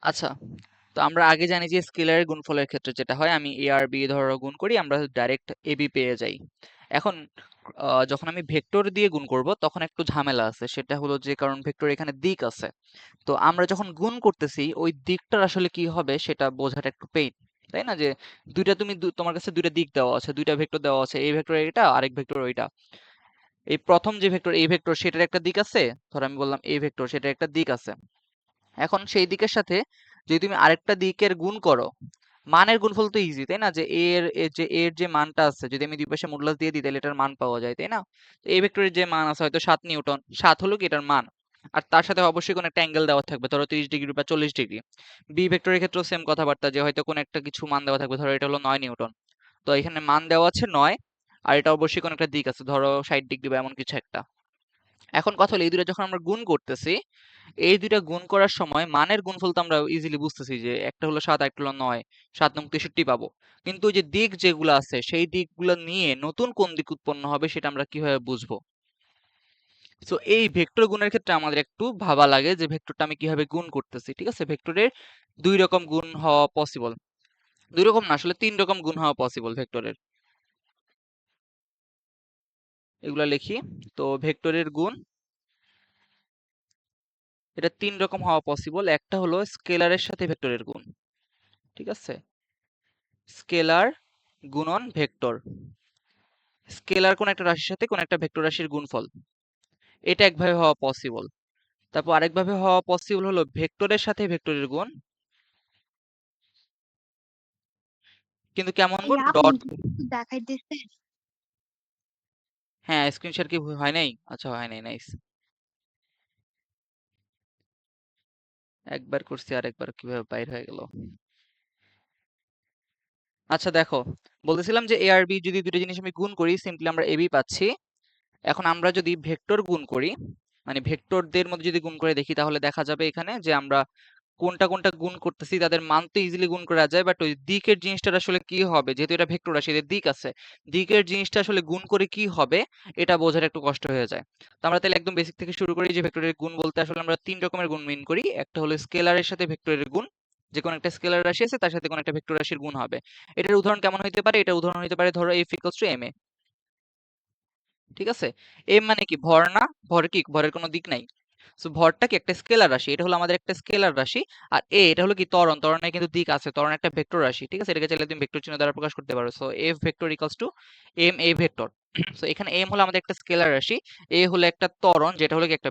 আচ্ছা, তো আমরা আগে জানি যে স্কেলারের গুণফলের ক্ষেত্রে যেটা হয়, আমি এ আর বি ধরো গুণ করি, আমরা ডাইরেক্ট এ বি পেয়ে যাই। এখন যখন আমি ভেক্টর দিয়ে গুণ করব তখন একটু ঝামেলা আছে, সেটা হলো যে কারণ ভেক্টর এখানে দিক আছে। তো আমরা যখন গুণ করতেছি ওই দিকটার আসলে কি হবে সেটা বোঝাটা একটু পেইন, তাই না? যে দুইটা তুমি তোমার কাছে দুইটা দিক দেওয়া আছে, দুইটা ভেক্টর দেওয়া আছে, এই ভেক্টর এটা, আরেক ভেক্টর ওইটা। এই প্রথম যে ভেক্টর এই ভেক্টর সেটার একটা দিক আছে, ধর আমি বললাম এই ভেক্টর সেটার একটা দিক আছে। এখন সেই দিকের সাথে যদি তুমি আরেকটা দিকের গুণ করো, মানের গুণফল তো ইজি, তাই না? যে এর যে মানটা আছে, যদি আমি দুই পাশে মডুলাস দিয়ে দিই তাহলে এটার মান পাওয়া যায়, তাই না? তো এই ভেক্টরের যে মান আছে হয়তো 7 নিউটন, 7 হলো কি এটার মান। আর তার সাথে অবশ্যই কোনো একটা অ্যাঙ্গেল দেওয়া থাকবে, ধরো 30 ডিগ্রি বা 40 ডিগ্রি। বি ভেক্টরের ক্ষেত্রেও সেম কথাবার্তা, যে হয়তো কোনো একটা কিছু মান দেওয়া থাকবে, ধরো এটা হলো 9 নিউটন। তো এখানে মান দেওয়া আছে 9, আর এটা অবশ্যই কোনো একটা দিক আছে, ধরো 60 ডিগ্রি বা এমন কিছু একটা। এখন কথা হলো এই দুটো যখন আমরা গুণ করতেছি, এই দুইটা গুণ করার সময় মানের গুণফল তো আমরা ইজিলি বুঝতেছি, যে একটা হলো 7 আর একটা হলো 9, 7 নং 63 পাবো। কিন্তু ওই যে দিক যেগুলো আছে সেই দিকগুলো নিয়ে নতুন কোন দিক উৎপন্ন হবে সেটা আমরা কিভাবে বুঝবো? সো এই ভেক্টর গুণের ক্ষেত্রে আমাদের একটু ভাবা লাগে যে ভেক্টরটা আমি কিভাবে গুণ করতেছি। ঠিক আছে, ভেক্টরের দুই রকম গুণ হওয়া পসিবল, দুই রকম না আসলে তিন রকম গুণ হওয়া পসিবল ভেক্টরের। এগুলা লিখি। তো ভেক্টরের গুণ এটা তিন রকম হওয়া পসিবল। একটা হলো স্কেলারের সাথে ভেক্টরের গুণ, ঠিক আছে? স্কেলার গুণন ভেক্টর, স্কেলার কোন একটা রাশির সাথে কোন একটা ভেক্টর রাশির গুণফল, এটা একভাবে হওয়া পসিবল। তারপর আরেকভাবে হওয়া পসিবল হলো ভেক্টরের সাথে ভেক্টরের গুণ, কিন্তু কেমন গুণ? ভাইয়া আপনি ডট। কি একটু দেখাইতেছেন? হ্যাঁ, স্ক্রিন শেয়ার কি হয় নাই? আচ্ছা, হয় নাই, নাইস। একবার করছি আর একবার কিভাবে বাইর হয়ে গেল? আচ্ছা দেখো, বলতেছিলাম যে এ আর বি যদি দুটো জিনিস আমি গুণ করি সিম্পলি আমরা এবি পাচ্ছি। এখন আমরা যদি ভেক্টর গুণ করি, মানে ভেক্টরদের মধ্যে যদি গুণ করে দেখি, তাহলে দেখা যাবে এখানে যে আমরা কোনটা কোনটা গুণ করতেছি তাদের মান তো ইজিলি গুণ করা যায়, বাট ওই দিকের জিনিসটা আসলে কি হবে, যেহেতু এটা ভেক্টর রাশি এদের দিক আছে, দিকের জিনিসটা আসলে গুণ করে কি হবে এটা বোঝার একটু কষ্ট হয়ে যায়। তো আমরা তাহলে একদম বেসিক থেকে শুরু করি, যে ভেক্টরের গুণ বলতে আসলে আমরা তিন রকমের গুণ মিন করি। একটা হলো স্কেলারের সাথে ভেক্টরের গুণ, যে কোনো একটা স্কেলার রাশি আছে তার সাথে কোনো একটা ভেক্টর রাশির গুণ হবে। এটার উদাহরণ কেমন হইতে পারে? এটা উদাহরণ হইতে পারে ধরো এফ ইকুয়ালস টু এম এ, ঠিক আছে? এম মানে কি? ভর না? ভর কি? ভরের কোনো দিক নাই। সো ভরটা কি? একটা স্কেলার রাশি, এটা হলো আমাদের একটা স্কেলার রাশি। আর এ এটা হলো কি? ত্বরণ, ত্বরণের কিন্তু দিক আছে, ত্বরণ একটা ভেক্টর রাশি, ঠিক আছে? এটাকে চাইলে তুমি ভেক্টর চিহ্ন দ্বারা প্রকাশ করতে পারো। So F vector equals to M A vector. So এখানে এম হলো আমাদের একটা স্কেলার রাশি, এ হলো একটা ত্বরণ যেটা হলো কি একটা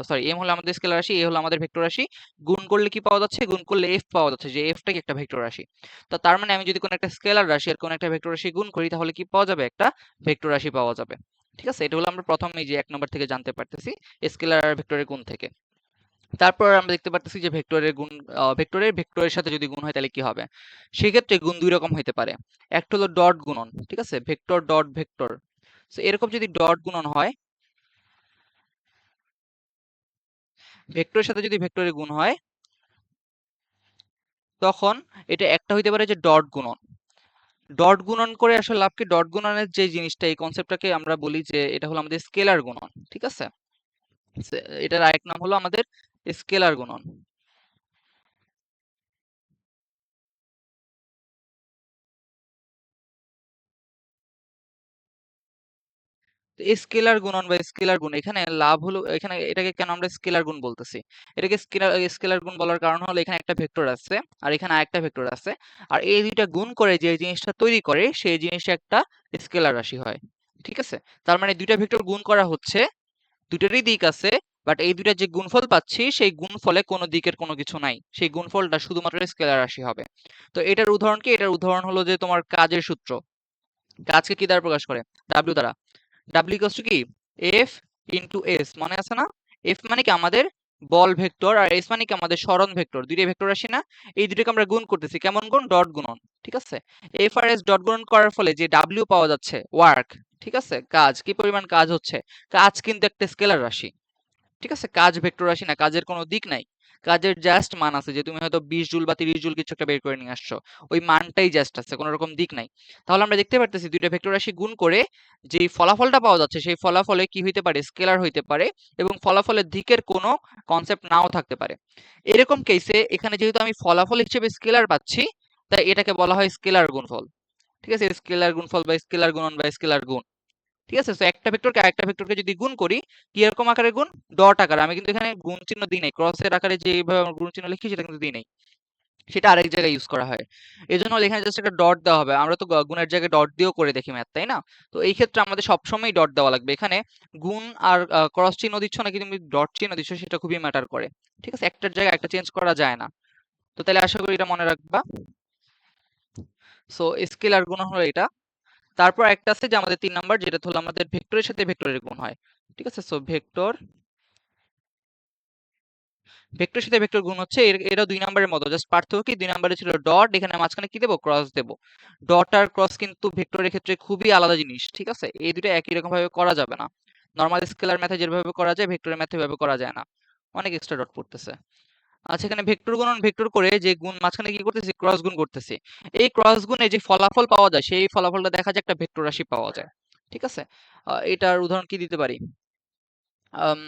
সরি, এম হলো আমাদের স্কেলার রাশি, এ হলো আমাদের ভেক্টর রাশি। গুণ করলে কি পাওয়া যাচ্ছে? গুণ করলে এফ পাওয়া যাচ্ছে, যে এফটা কি? একটা ভেক্টর রাশি। তো তার মানে আমি যদি কোনো একটা স্কেলার রাশি আর কোনো একটা ভেক্টর রাশি গুণ করি তাহলে কি পাওয়া যাবে? একটা ভেক্টর রাশি পাওয়া যাবে। ঠিক আছে, এটা হলো আমরা প্রথম এই যে 1 নম্বর থেকে জানতে পারতেছি স্কেলার আর ভেক্টরের গুণ থেকে। তারপর আমরা দেখতে পারতেছি যে ভেক্টরের গুণ, ভেক্টরের ভেক্টরের সাথে যদি গুণ হয় তাহলে কি হবে? সেক্ষেত্রে গুণ দুই রকম হইতে পারে। একটা হলো ডট গুণন, ঠিক আছে? Vector dot vector. সো এরকম যদি ডট গুণন হয়, ভেক্টরের সাথে যদি ভেক্টরের গুণ হয়, তখন এটা একটা হইতে পারে যে ডট গুণন। ডট গুণন করে আসলে লাভ কি? ডট গুণনের যে জিনিসটা, এই কনসেপ্টটাকে আমরা বলি যে এটা হলো আমাদের স্কেলার গুণন, ঠিক আছে? এটার আরেক নাম হলো আমাদের স্কেলার গুণন। তো স্কেলার গুণন বা স্কেলার গুণ, এখানে লাভ হলো, এখানে এটাকে কেন আমরা স্কেলার গুণ বলতেছি? এটাকে স্কেলার স্কেলার গুণ বলার কারণ হলো এখানে একটা ভেক্টর আছে আর এখানে আরেকটা ভেক্টর আছে, আর এই দুইটা গুণ করে যে জিনিসটা তৈরি করে সেই জিনিসটা একটা স্কেলার রাশি হয়, ঠিক আছে? তার মানে দুইটা ভেক্টর গুণ করা হচ্ছে, দুইটারই দিক আছে, বাট এই দুইটা যে গুণফল পাচ্ছি সেই গুণফলে কোনো দিকের কোনো কিছু নাই, সেই গুণফলটা শুধুমাত্র স্কেলার রাশি হবে। তো এটার উদাহরণ কি? এটার উদাহরণ হলো যে তোমার কাজের সূত্র। কাজকে কি দ্বারা প্রকাশ করে? ডাব্লিউ দ্বারা। ডাব্লিউ ইকুয়ালস টু কি? এফ ইন্টু এস, মনে আছে না? এফ মানে কি? আমাদের বল ভেক্টর, আর এস মানে কি? আমাদের সরণ ভেক্টর। দুইটাই ভেক্টর রাশি না? এই দুটোকে আমরা গুণ করতেছি, কেমন গুণ? ডট গুণন, ঠিক আছে? এফ আর এস ডট গুণন করার ফলে যে ডাব্লিউ পাওয়া যাচ্ছে, ওয়ার্ক, ঠিক আছে? কাজ, কি পরিমাণ কাজ হচ্ছে, কাজ কিন্তু একটা স্কেলার রাশি, ঠিক আছে? কাজ ভেক্টর রাশি না, কাজের কোনো দিক নাই, কাজের জাস্ট মান আছে, যে তুমি হয়তো 20 জুল বা 30 জুল কিছু একটা বের করে নিয়ে আসছো, ওই মানটাই জাস্ট আছে, কোনো রকম দিক নাই। তাহলে আমরা দেখতে পারতেছি দুইটা ভেক্টর রাশি গুণ করে যে ফলাফলটা পাওয়া যাচ্ছে সেই ফলাফলে কি হইতে পারে, স্কেলার হইতে পারে, এবং ফলাফলের দিকের কোনো কনসেপ্ট নাও থাকতে পারে। এরকম কেসে এখানে যেহেতু আমি ফলাফল হিসেবে স্কেলার পাচ্ছি, তাই এটাকে বলা হয় স্কেলার গুণফল। ঠিক আছে, স্কেলার গুণফল বা স্কেলার গুণন বা স্কেলার গুণ। ঠিক আছে, তো একটা ভেক্টরকে আরেকটা ভেক্টরকে যদি গুণ করি, কি এরকম আকারে গুণ, ডট আকারে। আমি কিন্তু এখানে গুণ চিহ্ন দিই নাই, ক্রসের আকারে যেভাবে আমরা গুণ চিহ্ন লিখি সেটা কিন্তু দিই নাই, সেটা আরেক জায়গায় ইউজ করা হয়। এই জন্য এখানে জাস্ট একটা ডট দেওয়া হবে। আমরা তো গুণের জায়গায় ডট দিয়েও করে দেখি ম্যাথ, তাই না? তো এই ক্ষেত্রে আমাদের সবসময় ডট দেওয়া লাগবে। এখানে গুণ আর ক্রস চিহ্ন দিচ্ছ নাকি তুমি ডট চিহ্ন দিচ্ছ, সেটা খুবই ম্যাটার করে। ঠিক আছে, একটার জায়গায় একটা চেঞ্জ করা যায় না। তো তাহলে আশা করি এটা মনে রাখবা। সো স্কেলার গুণ হলো এটা। তারপর একটা আছে যে আমাদের 3 নাম্বার, যেটা হলো আমাদের ভেক্টরের সাথে ভেক্টরের গুণ হয়। ঠিক আছে, সো ভেক্টরের সাথে ভেক্টর গুণ হচ্ছে এটা 2 নাম্বারের মতো, জাস্ট পার্থক্য কি 2 নাম্বারে ছিল ডট, এখানে মাঝখানে কি দেবো, ক্রস দেবো। ডট আর ক্রস কিন্তু ভেক্টরের ক্ষেত্রে খুবই আলাদা জিনিস। ঠিক আছে, এই দুটো একই রকম ভাবে করা যাবে না। নর্মাল স্কেলার ম্যাথে যেভাবে করা যায় ভেক্টরের ম্যাথে ভাবে করা যায় না, অনেক এক্সট্রা ডট পড়তেছে। আচ্ছা, এখানে ভেক্টর গুণন ভেক্টর করে যে গুণ মাঝখানে কি করতেছি, ক্রস গুণ করতেছি। এই ক্রস গুণে যে ফলাফল পাওয়া যায় সেই ফলাফলটা দেখা যায় একটা ভেক্টর রাশি পাওয়া যায়। ঠিক আছে, এটার উদাহরণ কি দিতে পারি? আম,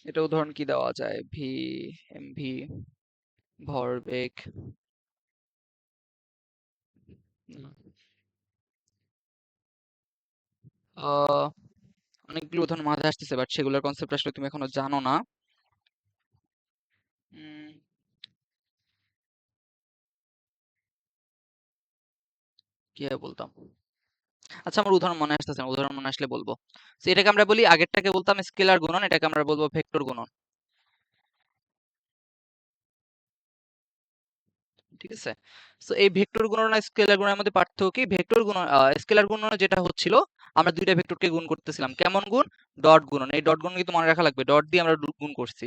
এটা উদাহরণ কি দেওয়া যায়, ভি এম ভি ভরবেগ। আহ অনেকগুলো উদাহরণ মাথায় আসতেছে, বাট সেগুলোর কনসেপ্ট আসলে তুমি এখনো জানো না। উম, কি আর বলতাম। আচ্ছা, আমার উদাহরণ মনে আসতেছে না, উদাহরণ মনে আসলে বলবো। তো এটাকে আমরা বলি, আগেরটাকে বলতাম স্কেলার গুণন, এটাকে আমরা বলবো ভেক্টর গুণন। ঠিক আছে, তো এই ভেক্টর গুণন আর স্কেলার গুণনের মধ্যে পার্থক্য কি? ভেক্টর গুণন, স্কেলার গুণন যেটা হচ্ছিল, আমরা দুইটা ভেক্টরকে গুণ করতেছিলাম, কেমন গুণ, ডট গুণন। এই ডট গুণন কিন্তু মনে রাখা লাগবে, ডট দিয়ে আমরা গুণ করছি।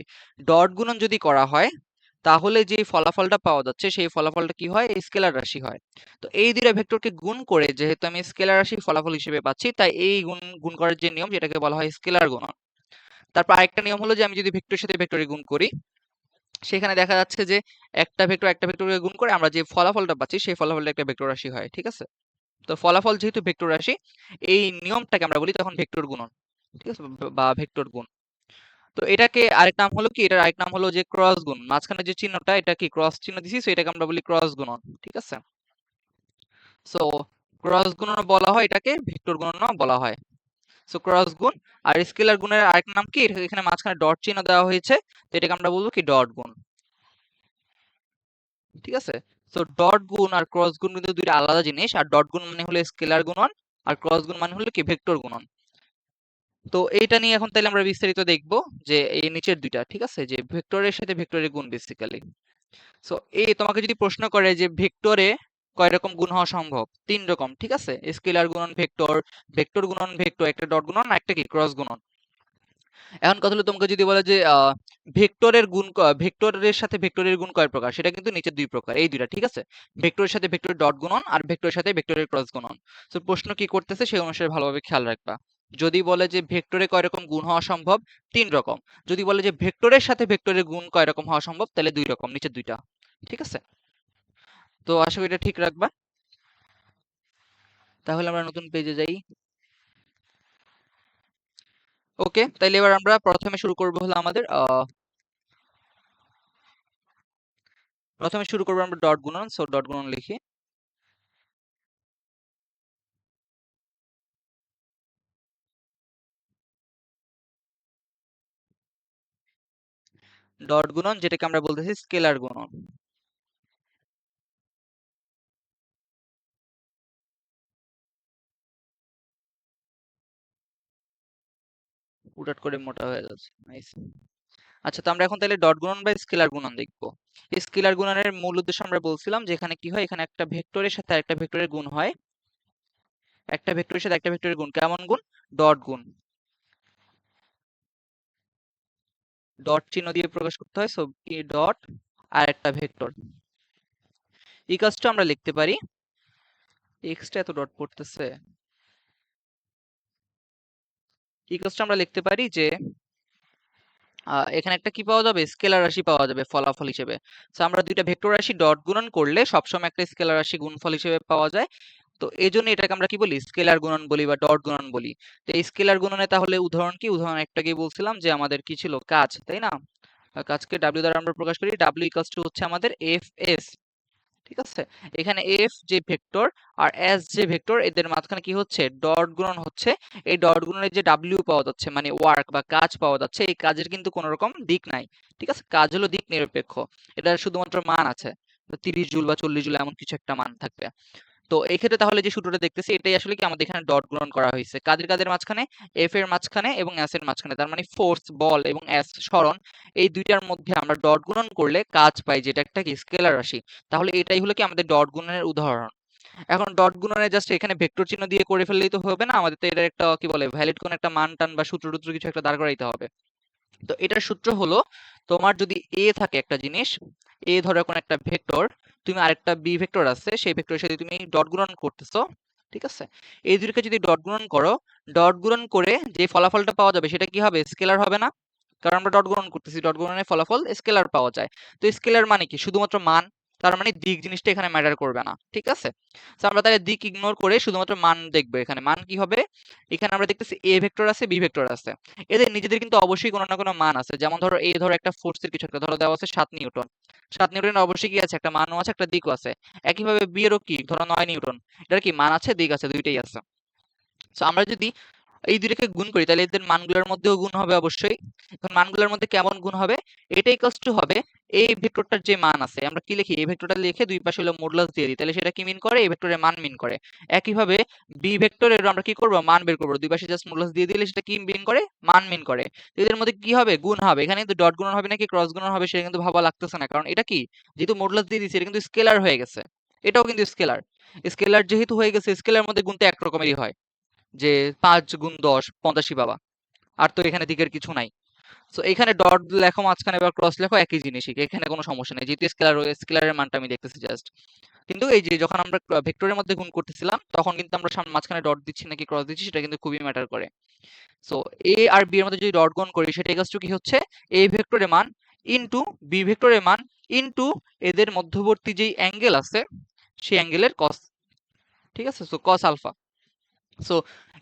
ডট গুণন যদি করা হয় তাহলে যে ফলাফলটা পাওয়া যাচ্ছে সেই ফলাফলটা কি হয়, স্কেলার রাশি হয়। তো এই দুইটা ভেক্টরকে গুণ করে যেহেতু আমি স্কেলার রাশি ফলাফল হিসেবে পাচ্ছি, তাই এই গুণ গুণ করার যে নিয়ম যেটাকে বলা হয় স্কেলার গুণন। তারপর আরেকটা নিয়ম হলো যে আমি যদি ভেক্টরের সাথে ভেক্টরে গুণ করি, সেখানে দেখা যাচ্ছে যে একটা ভেক্টর একটা ভেক্টরকে গুণ করে আমরা যে ফলাফলটা পাচ্ছি সেই ফলাফলটা একটা ভেক্টর রাশি হয়। ঠিক আছে, তো ফলাফল যেহেতু ভেক্টর রাশি, এই নিয়মটাকে আমরা বলি তখন ভেক্টর গুণন। ঠিক আছে, বা ভেক্টর গুণ। তো এটাকে আরেক নাম হলো কি, এটার আরেক নাম হলো যে ক্রস গুণ, মাঝখানে যে চিহ্নটা এটা কি ক্রস চিহ্ন দিছি, তো এটাকে আমরা বলি ক্রস গুণন। ঠিক আছে, সো ক্রস গুণন বলা হয় এটাকে, ভেক্টর গুণনও বলা হয়। সো ক্রস গুণ আর স্কেলার গুণের আরেক নাম কি, এখানে মাঝখানে ডট চিহ্ন দেওয়া হয়েছে, তো এটাকে আমরা বলবো কি ডট গুণ। ঠিক আছে, তো ডট গুণ আর ক্রস গুণ কিন্তু দুইটা আলাদা জিনিস, আর ডট গুণ মানে হলো স্কেলার গুণন, আর ক্রস গুণ মানে হলো কি ভেক্টর গুণন। তো এইটা নিয়ে এখন তাহলে আমরা বিস্তারিত দেখবো, যে এই নিচের দুইটা, ঠিক আছে, যে ভেক্টরের সাথে ভেক্টরের গুণ বেসিক্যালি। সো এই তোমাকে যদি প্রশ্ন করে যে ভেক্টরে কয় রকম গুণ হওয়া সম্ভব, 3 রকম। ঠিক আছে, স্কেলার গুণন ভেক্টর, ভেক্টর গুণন ভেক্টর, একটা ডট গুণন আর একটা কি ক্রস গুণন। এখন কথা হলো তোমাকে যদি বলে যে ভেক্টরের গুণ ভেক্টরের সাথে ভেক্টরের গুণ কয় প্রকার, সেটা কিন্তু নিচে 2 প্রকার, এই দুইটা। ঠিক আছে, ভেক্টরের সাথে ভেক্টরের ডট গুণন আর ভেক্টরের সাথে ভেক্টরের ক্রস গুণন। তো প্রশ্ন কি করতেছে সেই অনুসারে ভালোভাবে খেয়াল রাখবা। যদি বলে যে ভেক্টরে কয় রকম গুণ হওয়া সম্ভব, 3 রকম। যদি বলে যে ভেক্টরের সাথে ভেক্টরের গুণ কয় রকম হওয়া সম্ভব, তাহলে 2 রকম, নিচের দুইটা। ঠিক আছে, তো আশা করি এটা ঠিক রাখবা। তাহলে আমরা নতুন পেজে যাই। ওকে, তাইলে এবার আমরা প্রথমে শুরু করবো হলো আমাদের প্রথমে শুরু করবো আমরা ডট গুণন। সো ডট গুণন লিখি। ডট গুণন যেটাকে আমরা বলতেছি স্কেলার গুণন। হুটহাট করে মোটা হয়ে যাচ্ছে, নাইস। আচ্ছা, তো আমরা এখন তাহলে ডট গুণন বা স্কেলার গুণন দেখবো। স্কেলার গুণনের মূল উদ্দেশ্য আমরা বলছিলাম যে এখানে কি হয়, এখানে একটা ভেক্টরের সাথে আরেকটা ভেক্টরের গুণ হয়। একটা ভেক্টরের সাথে একটা ভেক্টরের গুণ, কেমন গুণ, ডট গুণ। ডট চিহ্ন দিয়ে প্রকাশ করতে হয়, সো কি ডট আর একটা ভেক্টর ইকাস টু আমরা লিখতে পারি, এক্সট্রা এত ডট পড়তেছে। ইকুয়ালস টু আমরা লিখতে পারি যে এখানে একটা কি পাওয়া যাবে, স্কেলার রাশি পাওয়া যাবে ফলাফল হিসেবে। তো আমরা দুইটা ভেক্টর রাশি ডট গুণন করলে সবসময় একটা স্কেলার রাশি গুণফল হিসেবে পাওয়া যায়। তো এই জন্য এটাকে আমরা কি বলি, স্কেলার গুণন বলি বা ডট গুণন বলি। তো এই স্কেলার গুণনে তাহলে উদাহরণ কি, উদাহরণ একটা কি বলছিলাম যে আমাদের কি ছিল, কাজ, তাই না? কাজকে ডাব্লিউ দ্বারা আমরা প্রকাশ করি, ডাব্লিউ ইকুয়ালস টু হচ্ছে আমাদের এফ এস। ঠিক আছে, এখানে এফ যে ভেক্টর আর এস যে ভেক্টর, এদের মাঝখানে কি হচ্ছে, ডট গুণন হচ্ছে। এই ডট গুণনের যে ডাব্লিউ পাওয়া যাচ্ছে মানে ওয়ার্ক বা কাজ পাওয়া যাচ্ছে, এই কাজের কিন্তু কোনো রকম দিক নাই। ঠিক আছে, কাজ হলো দিক নিরপেক্ষ, এটা শুধুমাত্র মান আছে, 30 জুল বা 40 জুল এমন কিছু একটা মান থাকবে। তো এই ক্ষেত্রে তাহলে যে সূত্রটা দেখতেছি এটাই আসলে কি আমাদের এখানে ডট গুণন করা হয়েছে, কাদের কাদের মাঝখানে, এফ এর মাঝখানে এবং এস এর মাঝখানে। তার মানে ফোর্স বল এবং এস সরণ, এই দুইটার মধ্যে আমরা ডট গুণন করলে কাজ পাই, যেটা একটা কি স্কেলার রাশি। তাহলে এটাই হলো কি আমাদের ডট গুণনের উদাহরণ। এখন ডট গুণনে জাস্ট এখানে ভেক্টর চিহ্ন দিয়ে করে ফেললেই তো হবে না, আমাদের তো এটা একটা কি বলে ভ্যালিড কোন একটা মান টান বা সূত্র টুত্র কিছু একটা দাঁড় করাইতে হবে। তো এটার সূত্র হলো, তোমার যদি এ থাকে একটা জিনিস, এ ধরো এখন একটা ভেক্টর, তুমি আরেকটা বি ভেক্টর আছে, সেই ভেক্টরের সাথে তুমি ডট গুণন করতেছো। ঠিক আছে, এই দুটোকে যদি ডট গুণন করো, ডট গুণন করে যে ফলাফলটা পাওয়া যাবে সেটা কি হবে, স্কেলার হবে না? কারণ আমরা ডট গুণন করতেছি, ডট গুণনের ফলাফল স্কেলার পাওয়া যায়। তো স্কেলার মানে কি, শুধুমাত্র মান, তার মানে দিক জিনিসটা এখানে ম্যাটার করবে না। ঠিক আছে, তো আমরা তাহলে দিক ইগনোর করে শুধুমাত্র মান দেখবো। এখানে মান কি হবে, এখানে আমরা দেখতেছি এ ভেক্টর আছে, বি ভেক্টর আছে, এদের নিজেদের কিন্তু অবশ্যই কোনো না কোনো মান আছে। যেমন ধরো এই ধরো একটা ফোর্সের কিছু একটা ধরো দেওয়া আছে 7 নিউটন, 7 নিউটনের অবশ্যই কি আছে, একটা মানও আছে, একটা দিকও আছে। একইভাবে বি এরও কি ধরো 9 নিউটন, এটার কি মান আছে, দিক আছে, দুইটাই আছে। তো আমরা যদি এই দুইটাকে গুণ করি তাহলে এদের মানগুলোর মধ্যেও গুণ হবে অবশ্যই। এখন মানগুলোর মধ্যে কেমন গুণ হবে, এটা ইকুয়ালস টু হবে এই ভেক্টরটার যে মান আছে, আমরা কি লিখি, এই ভেক্টরটা লিখে দুই পাশে হলো মডুলাস দিয়ে দিই, তাহলে সেটা কি মিন করে, এই ভেক্টরের মান মিন করে। একইভাবে বি ভেক্টরের আমরা কি করব, মান বের করব, দুই পাশে জাস্ট মডুলাস দিয়ে দিলে সেটা কি মিন করে, মান মিন করে। তো এদের মধ্যে কি হবে, গুণ হবে। এখানে কিন্তু ডট গুণন হবে নাকি ক্রস গুণন হবে সেটা কিন্তু ভাবা লাগতেছে না, কারণ এটা কি, যেহেতু মডুলাস দিয়ে দিয়েছি এটা কিন্তু স্কেলার হয়ে গেছে, এটাও কিন্তু স্কেলার। স্কেলার যেহেতু হয়ে গেছে, স্কেলার মধ্যে গুণ তো একরকমেরই হয়, যে 5 × 10 85 বাবা, আর তো এখানে দিকের কিছু নাই। সো এখানে ডট লেখো মাঝখানে বা ক্রস লেখো একই জিনিসই, এখানে কোনো সমস্যা নেই, যেহেতু স্কেলার, স্কেলারের মানটা আমি দেখতেছি জাস্ট। কিন্তু এই যে যখন আমরা ভেক্টরের মধ্যে গুণ করতেছিলাম তখন কিন্তু আমরা মাঝখানে ডট দিচ্ছি নাকি ক্রস দিচ্ছি সেটা কিন্তু খুবই ম্যাটার করে। সো এ আর বি এর মধ্যে যদি ডট গুণ করি সেটা ইকুয়ালস টু কি হচ্ছে, এ ভেক্টরের মান ইনটু বি ভেক্টরের মান ইনটু এদের মধ্যবর্তী যেই অ্যাঙ্গেল আছে সেই অ্যাঙ্গেলের কস। ঠিক আছে, সো কস আলফা। সো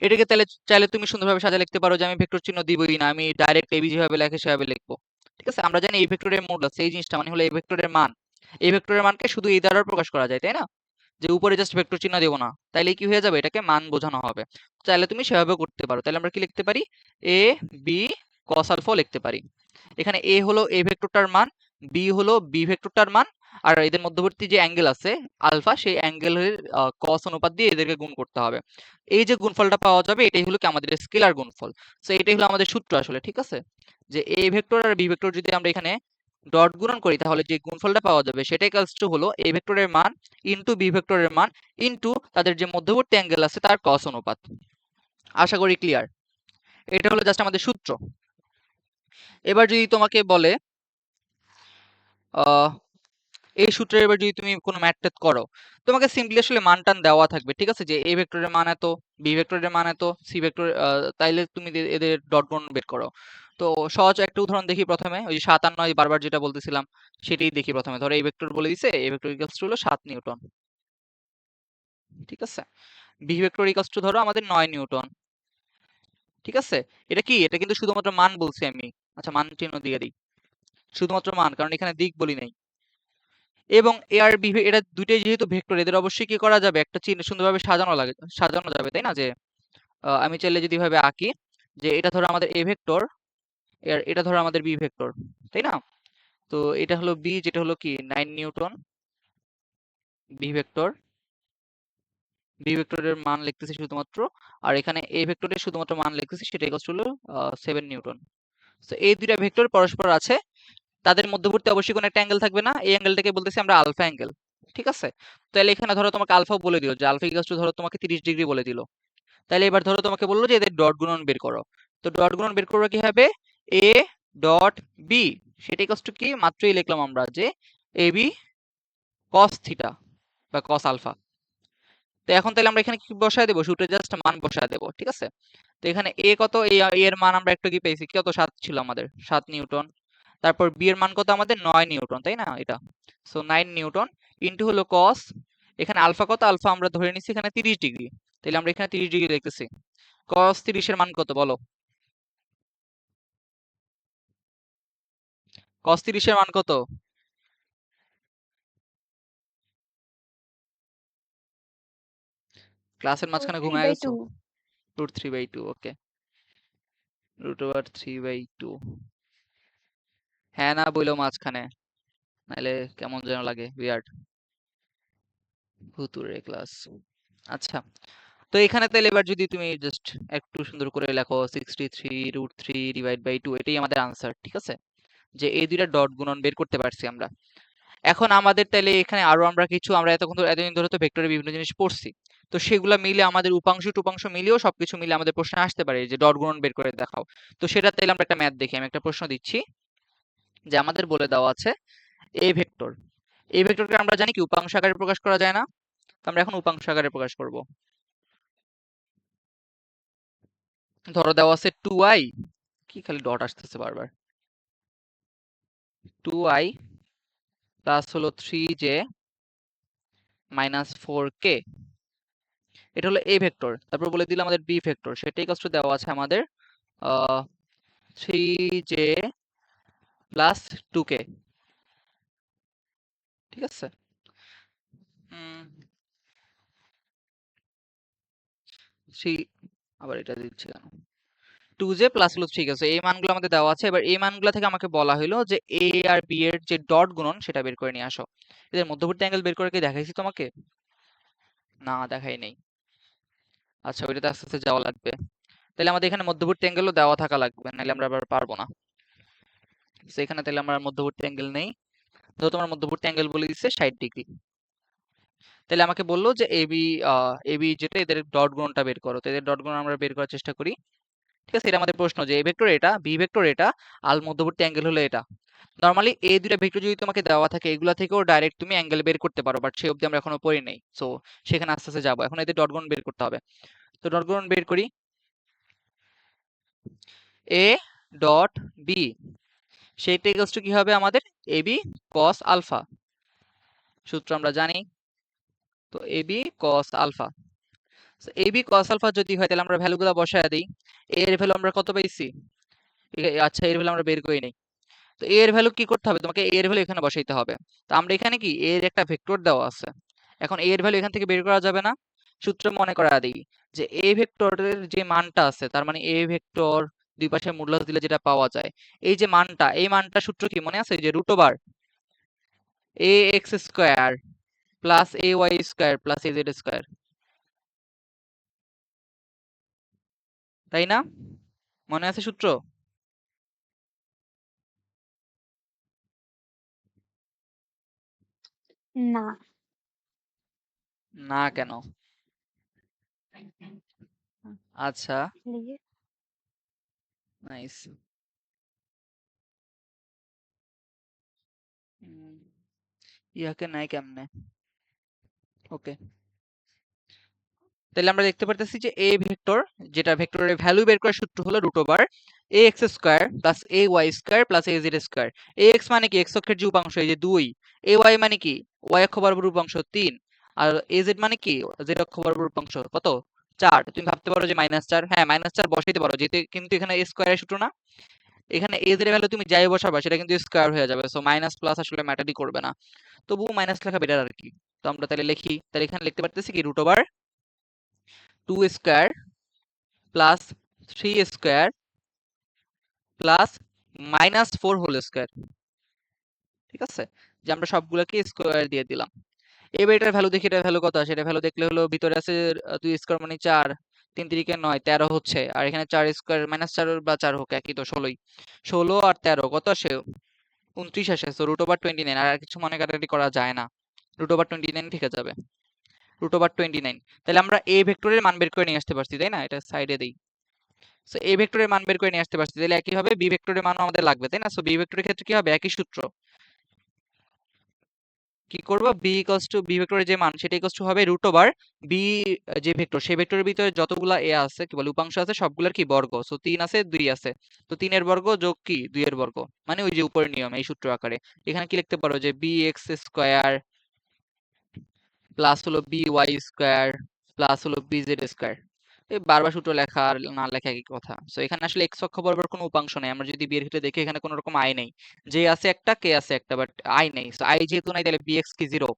এটাকে তাহলে চাইলে তুমি সুন্দরভাবে সাজা লিখতে পারো যে আমি ভেক্টর চিহ্ন দিবই না, আমি ডাইরেক্ট এবি যেভাবে লেখে সেভাবে লিখবো। ঠিক আছে, আমরা জানি এই ভেক্টরের মডুলাস, এই জিনিসটা মানে হলো এই ভেক্টরের মান, এই ভেক্টরের মানকে শুধু এই দ্বারা প্রকাশ করা যায়, তাই না? যে উপরে জাস্ট ভেক্টর চিহ্ন দেবো না, তাইলে কি হয়ে যাবে, এটাকে মান বোঝানো হবে। চাইলে তুমি সেভাবে করতে পারো। তাহলে আমরা কি লিখতে পারি, এ বি কস আলফা লিখতে পারি। এখানে এ হলো এ ভেক্টরটার মান, বি হলো বি ভেক্টরটার মান, আর এদের মধ্যবর্তী যে অ্যাঙ্গেল আছে আলফা, সেই অ্যাঙ্গেলের কস অনুপাত দিয়ে এদেরকে গুণ করতে হবে। এই যে গুণফলটা পাওয়া যাবে এটাই হলো কি আমাদের স্কেলার গুণফল। সো এটাই হলো আমাদের সূত্র আসলে। ঠিক আছে, যে এ ভেক্টর আর বি ভেক্টর যদি আমরা এখানে ডট গুণন করি তাহলে যে গুণফলটা পাওয়া যাবে সেটা ইকুয়ালস টু হলো এ ভেক্টরের মান ইনটু বি ভেক্টরের মান ইনটু তাদের যে মধ্যবর্তী অ্যাঙ্গেল আছে তার কস অনুপাত। আশা করি ক্লিয়ার। এটা হলো জাস্ট আমাদের সূত্র। এবার যদি তোমাকে বলে আহ এই সূত্রের এবার যদি তুমি কোনো ম্যাথ ট্যাথ করো, তোমাকে সিম্পলি আসলে মান টান দেওয়া থাকবে। ঠিক আছে, যে এ ভেক্টরের মান এত, বি ভেক্টরের মান এত, সি ভেক্টর, তাইলে তুমি এদের ডট গুণ বের করো। তো সহজ একটা উদাহরণ দেখি প্রথমে, ওই যে 7 আর 9 বারবার যেটা বলতেছিলাম সেটাই দেখি প্রথমে। ধরো এই ভেক্টর বলে দিছে, এ ভেক্টর ইকুয়ালস টু হলো 7 নিউটন। ঠিক আছে, বি ভেক্টর ইকুয়ালস টু ধরো আমাদের 9 নিউটন। ঠিক আছে, এটা কি, এটা কিন্তু শুধুমাত্র মান বলছি আমি। আচ্ছা, মান চিহ্ন দিয়ে দিই, শুধুমাত্র মান, কারণ এখানে দিক বলি নাই। এবং এ আর বি এরা দুইটাই যেহেতু ভেক্টর, এদের অবশ্যই কি করা যাবে, একটা চিহ্ন সুন্দরভাবে সাজানো যাবে, তাই না? যে আমি চাইলে যদি ভাবে আঁকি যে এটা ধরো আমাদের এ ভেক্টর, আর এটা ধরো আমাদের বি ভেক্টর, তাই না? তো এটা হলো বি, যেটা হলো কি 9 নিউটন, বি ভেক্টর, বি ভেক্টরের মান লিখতেছি শুধুমাত্র, আর এখানে এ ভেক্টরের শুধুমাত্র মান লিখতেছি, সেটা ইকুয়াল হলো 7 নিউটন। তো এই দুইটা ভেক্টর পরস্পর আছে, তাদের মধ্যবর্তী অবশ্যই কোনো একটা অ্যাঙ্গেল থাকবে না, এই অ্যাঙ্গেলটাকে বলতেছি আমরা আলফা অ্যাঙ্গেল। ঠিক আছে, তাহলে এখানে ধরো তোমাকে আলফা বলে দিল, যে আলফা ইকুয়াল টু ধরো তোমাকে 30 ডিগ্রি বলে দিল। তাহলে এবার ধরো তোমাকে বললো যে এদের ডট গুণন বের করো। তো ডট গুণন বের করবে কি হবে, এ ডট বি, সেটা ইকুয়াল টু কি, মাত্রই লিখলাম আমরা যে এ বি কস থিটা বা কস আলফা। তো এখন তাহলে আমরা এখানে কি বসায় দেবো, সূত্রে জাস্ট মান বসায় দেবো, ঠিক আছে। তো এখানে এ কত, এর মান আমরা একটু কি পেয়েছি, কত 7 ছিল আমাদের, 7 নিউটন। তারপর বি এর মান কত আমাদের, 9 নিউটন, তাই না, এটা। সো 9 নিউটন ইনটু হলো কস, এখানে আলফা কত, আলফা আমরা ধরে নিচ্ছি এখানে 30 ডিগ্রি, তাহলে আমরা এখানে 30 ডিগ্রি লিখতেছি। কস 30 এর মান কত বলো, কস 30 এর মান কত? ক্লাসের root মাঝখানে 3 ঘুমায় by গেছো? 2. √3/2, ওকে। √3/2, হ্যাঁ না বইলো মাঝখানে, নাইলে কেমন যেন লাগে, উইয়ার্ড, ভুতুরে ক্লাস। আচ্ছা, তো এখানে তাহলে এবার যদি তুমি জাস্ট একটু সুন্দর করে লেখো 63√3 / 2, এটাই আমাদের আনসার, ঠিক আছে। যে এই দুইটা ডট গুণন বের করতে পারছি আমরা। এখন আমাদের তাহলে এখানে আরো আমরা কিছু, আমরা এতদিন ধরে তো ভেক্টরের বিভিন্ন জিনিস পড়ছি, তো সেগুলা মিলে আমাদের উপাংশ টুপাংশ মিলিয়েও সবকিছু মিলে আমাদের প্রশ্ন আসতে পারে যে ডট গুণন বের করে দেখাও। তো সেটা তাহলে আমরা একটা ম্যাথ দেখি, আমি একটা প্রশ্ন দিচ্ছি, যে আমাদের বলে দেওয়া আছে এ ভেক্টর, এই ভেক্টরকে আমরা জানি কি উপাংশ আকারে প্রকাশ করা যায় না, তো আমরা এখন উপাংশ আকারে প্রকাশ করব। ধরো দেওয়া আছে 2i, কি খালি ডট আসতেছে বারবার, 2i প্লাস হলো 3j মাইনাস 4k, এটা হলো এ ভেক্টর। তারপর বলে দিলাম আমাদের বি ভেক্টর, সেটাই কষ্ট দেওয়া আছে আমাদের 3j প্লাস 2k, ঠিক আছে। উম, 3, আবার এটা দিচ্ছি কেন, 2j প্লাস হলো 3k, এই মানগুলো আমাদের দেওয়া আছে। এবার এই মানগুলো থেকে আমাকে বলা হলো যে এ আর বি এর যে ডট গুণন সেটা বের করে নিয়ে আসো। এদের মধ্যবর্তী অ্যাঙ্গেল বের করে কি দেখাইছি তোমাকে? না, দেখাই নেই। আচ্ছা, ওইটাতে আস্তে আস্তে যাওয়া লাগবে। তাহলে আমাদের এখানে মধ্যবর্তী অ্যাঙ্গেলও দেওয়া থাকা লাগবে, নাহলে আমরা আবার পারবো না। তো এখানে তাহলে আমরা মধ্যবর্তী অ্যাঙ্গেল নেই, ধরো তোমার মধ্যবর্তী অ্যাঙ্গেল বলে দিচ্ছে 60 ডিগ্রি। তাহলে আমাকে বললো যে এবি, এবি যেটা, এদের ডট গুণনটা বের করো। তো এদের ডট গুণন আমরা বের করার চেষ্টা করি, ঠিক আছে। এটা আমাদের প্রশ্ন যে এ ভেক্টর এটা, বি ভেক্টর এটা, আর মধ্যবর্তী অ্যাঙ্গেল হলো এটা। নরমালি এই দুইটা ভেক্টর যদি তোমাকে দেওয়া থাকে, এগুলা থেকেও ডাইরেক্ট তুমি অ্যাঙ্গেল বের করতে পারো, বাট সেই অবধি আমরা এখনো পড়ি নাই। সো সেখানে আস্তে আস্তে যাবো, এখন এদের ডট গুণন বের করতে হবে। তো ডট গুণন বের করি, এ ডট বি, সেইটা ইকুয়ালস টু কি হবে আমাদের, এবি কস আলফা, সূত্র আমরা জানি। তো AB cos alpha, AB cos alpha যদি হয় তাহলে আমরা ভ্যালুগুলো বসায় দিই। এ এর ভ্যালু আমরা কত পাইছি, আচ্ছা এর ভ্যালু আমরা বের করি নাই। তো এ এর ভ্যালু কি করতে হবে, তোমাকে এ এর ভ্যালু এখানে বসাইতে হবে। তো আমরা এখানে কি এ এর একটা ভেক্টর দেওয়া আছে, এখন এ এর ভ্যালু এখান থেকে বের করা যাবে না, সূত্র মনে করা দিই যে এ ভেক্টরের যে মানটা আছে, তার মানে এ ভেক্টর দুই পাশে মডুলাস দিলে যেটা পাওয়া যায়, এই যে মানটা, এই মানটা সূত্র কি মনে আছে, যে root over A X square plus A Y square plus A Z square, তাই না, মনে আছে সূত্র? না, না কেন? আচ্ছা, লিখে নাইস। ইয়াকে নাই কেমনে, ওকে। তাহলে আমরা দেখতে পারতেছি যে এ ভেক্টর, যেটা ভেক্টরের ভ্যালু বের করার সূত্র হলো root over A X square plus A Y square plus A Z square. A X মানে কি এক্স অক্ষের যে উপাংশ, এই যে 2, এ ওয়াই মানে কি ওয়াই অক্ষ বরাবর উপাংশ 3, আর এ জেড মানে কি জেড অক্ষ বরাবর উপাংশ কত, 4। তুমি ভাবতে পারো যে -4, হ্যাঁ -4 বসাইতে পারো, যেতে কিন্তু এখানে স্কোয়ারের সূত্র না, এখানে এ জেড এর ভ্যালু তুমি যাই বসাবা সেটা কিন্তু স্কোয়ার হয়ে যাবে, সো মাইনাস প্লাস আসলে ম্যাটারই করবে না, তবুও মাইনাস লেখা বেটার আর কি। তো আমরা তাহলে লিখি, তাহলে এখানে লিখতে পারতেছি কি root over 2 square plus 3 square plus -4 whole square, ঠিক আছে, যে আমরা সবগুলোকে স্কোয়ার দিয়ে দিলাম। এবার এটার ভ্যালু দেখি, এটার ভ্যালু কত আসে, এটা ভ্যালু দেখলে হলো ভিতরে আছে 2 স্কোয়ার মানে 4, 3 3 9, 13 হচ্ছে, আর এখানে 4 স্কোয়ার -4 বা 4 হোক একই তো, 16ই, 16 আর 13 কত আসে, 29 আসে। সো রুট ওভার 29, আর কিছু মনে কাটাকাটি করা যায় না, রুট ওভার 29 ঠিক আছে যাবে, রুট ওভার 29। তাহলে আমরা এ ভেক্টরের মান বের করে নিয়ে আসতে পারছি, তাই না, এটা সাইডে দেই। সো এ ভেক্টরের মান বের করে নিয়ে আসতে পারছি, তাহলে একইভাবে বি ভেক্টরের মানও আমাদের লাগবে, তাই না। সো বি ভেক্টরের ক্ষেত্রে কি হবে, একই সূত্র, কি করব, বি ইকুয়ালস টু বি ভেক্টরের যে মান সেটা ইকুয়ালস টু হবে রুট ওভার বি, যে ভেক্টর সেই ভেক্টরের ভিতরে যতগুলা এ আছে কি বলে উপাংশ আছে সবগুলোর কি বর্গ, সো 3 আছে 2 আছে, তো 3 এর বর্গ যোগ কি 2 এর বর্গ, মানে ওই যে উপরের নিয়ম এই সূত্র আকারে। এখানে কি লিখতে পারো যে বি এক্স স্কয়ার প্লাস হলো বি ওয়াই স্কয়ার প্লাস হলো বি জেড স্কয়ার। এই বারবার সূত্র লেখা আর না লেখা একই কথা। সো এখানে আসলে এক্স অক্ষ বরাবর কোনো উপাংশ নেই, আমরা যদি বি এর ক্ষেত্রে দেখি এখানে কোনো রকম আই নেই, যে আছে একটা কে আছে একটা, বাট আই নেই। সো আই যেহেতু নাই তাহলে বি এক্স কি জিরো,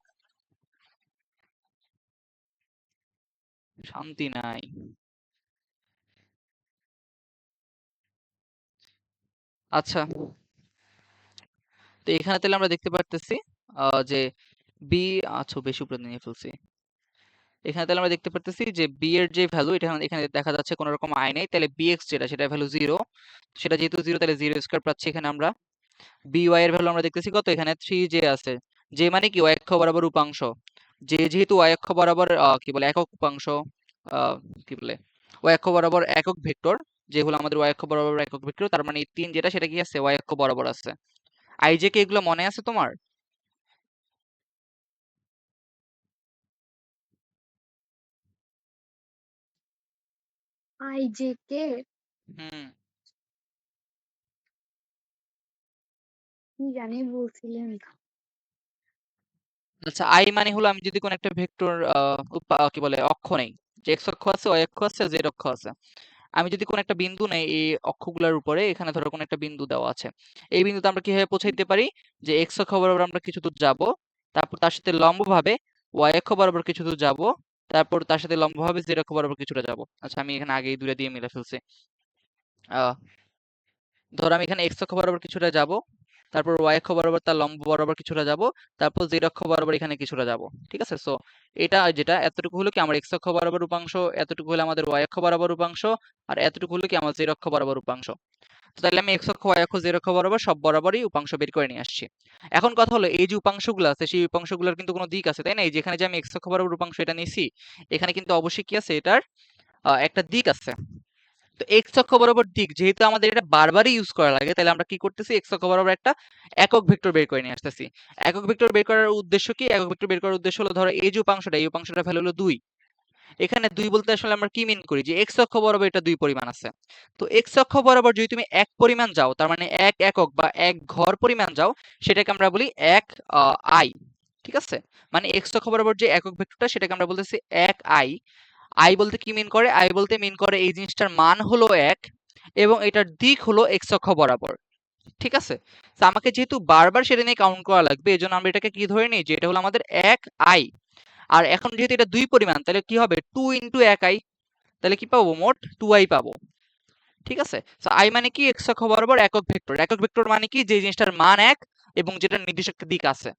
শান্তি নাই। আচ্ছা, তো এখানে তাহলে আমরা দেখতে পারতেছি যে বি, আচ্ছা বেশি উপরে নিয়ে ফেলছি। এখানে তাহলে আমরা দেখতে পারতেছি যে বি এর যে ভ্যালু এটা এখানে দেখা যাচ্ছে কোনো রকম আই নেই, তাহলে বি এক্স যেটা সেটা ভ্যালু জিরো, সেটা যেহেতু জিরো তাহলে জিরো স্কোয়ার পাচ্ছি এখানে আমরা। বি ওয়াই এর ভ্যালু আমরা দেখতেছি কত, এখানে থ্রি জে আছে, যে মানে কি ওয়াই অক্ষ বরাবর উপাংশ, যে যেহেতু ওয়াই অক্ষ বরাবর কি বলে একক উপাংশ, আহ, কি বলে ওয়াই অক্ষ বরাবর একক ভেক্টর, যে হলো আমাদের ওয়াই অক্ষ বরাবর একক ভেক্টর, তার মানে এই তিন যেটা সেটা কি আছে ওয়াই অক্ষ বরাবর আছে। আই জে কে এগুলো মনে আছে তোমার? আই জে কে হুম। কি জানি বলছিলেন। আচ্ছা, আই মানে হলো আমি যদি কোনো একটা ভেক্টর কি বলে অক্ষ নেই, যে এক্স অক্ষ আছে ওয়াই অক্ষ আছে জেড অক্ষ আছে, আমি যদি কোনো একটা বিন্দু নেই এই অক্ষগুলোর উপরে, এখানে ধরো কোনো একটা বিন্দু দেওয়া আছে, এই বিন্দুতে আমরা কিভাবে পৌঁছাইতে পারি, যে এক্স অক্ষ বরাবর আমরা কিছু দূর যাব, তারপর তার সাথে লম্বভাবে ওয়াই অক্ষ বরাবর কিছু দূর যাব, তারপর তার সাথে লম্বভাবে জেড অক্ষ বরাবর কিছুটা যাব। আচ্ছা আমি এখানে আগেই দূরে দিয়ে মিলে ফেলছি। আহ ধরো আমি এখানে এক্স অক্ষ বরাবর কিছুটা যাব, তারপর ওয়াই অক্ষ বরাবর তার লম্ব বরাবর কিছুটা যাব, তারপর জেড অক্ষ বরাবর এখানে কিছুটা যাব। ঠিক আছে, সো এটা যেটা এতটুকু হলো কি আমার এক্স অক্ষ বরাবর উপাংশ, এতটুকু হলো আমাদের ওয়াই অক্ষ বরাবর উপাংশ, আর এতটুকু হলো কি আমার জেড অক্ষ বরাবর উপাংশ। তো তাহলে আমি এক্স অক্ষ ওয়াই অক্ষ জেড অক্ষ বরাবর সব বরাবরই উপাংশ বের করে নিয়ে আসছি। এখন কথা হলো এই যে উপাংশগুলো আছে সেই উপাংশগুলোর কিন্তু কোনো দিক আছে তাই না, এই যেখানে যে আমি এক্স অক্ষ বরাবর উপাংশ এটা নিয়েছি, এখানে কিন্তু অবশ্যই কি আছে এটার একটা দিক আছে। তো এক্স অক্ষ বরাবর দিক যেহেতু আমাদের এটা বারবারই ইউজ করা লাগে, তাহলে আমরা কি করতেছি এক্স অক্ষ বরাবর একটা একক ভেক্টর বের করে নিয়ে আসতেছি। একক ভেক্টর বের করার উদ্দেশ্য কি, একক ভেক্টর বের করার উদ্দেশ্য হলো ধরো এই যে উপাংশটা এই উপাংশটা ভ্যালু হলো 2, এখানে 2 বলতে আসলে আমরা কি মিন করি, যে এক্স অক্ষ বরাবর এটা 2 পরিমাণ আছে। তো এক্স অক্ষ বরাবর যদি তুমি এক পরিমাণ যাও, তার মানে এক একক বা এক ঘর পরিমাণ যাও, সেটাকে আমরা বলি এক আই। ঠিক আছে, মানে এক্স অক্ষ বরাবর যে একক ভেক্টরটা সেটাকে আমরা বলতেছি এক আই। আই বলতে কি মিন করে, আই বলতে মিন করে এই জিনিসটার মান হলো এক এবং এটার দিক হলো এক্স অক্ষ বরাবর। ঠিক আছে, তো আমাকে যেহেতু বারবার সেটা নিয়ে কাউন্ট করা লাগবে, এই জন্য আমরা এটাকে কি ধরে নিই যে এটা হলো আমাদের এক আই। আর এখন যেহেতু এটা 2 পরিমাণ তাহলে কি হবে 2 ইন্টু এক আই, তাহলে কি পাবো মোট 2 আই পাবো। ঠিক আছে, তো আই মানে কি এক্স অক্ষ বরাবর একক ভেক্টর, একক ভেক্টর মানে কি যে জিনিসটার মান এক এবং যেটার নির্দিষ্ট একটা দিক আছে।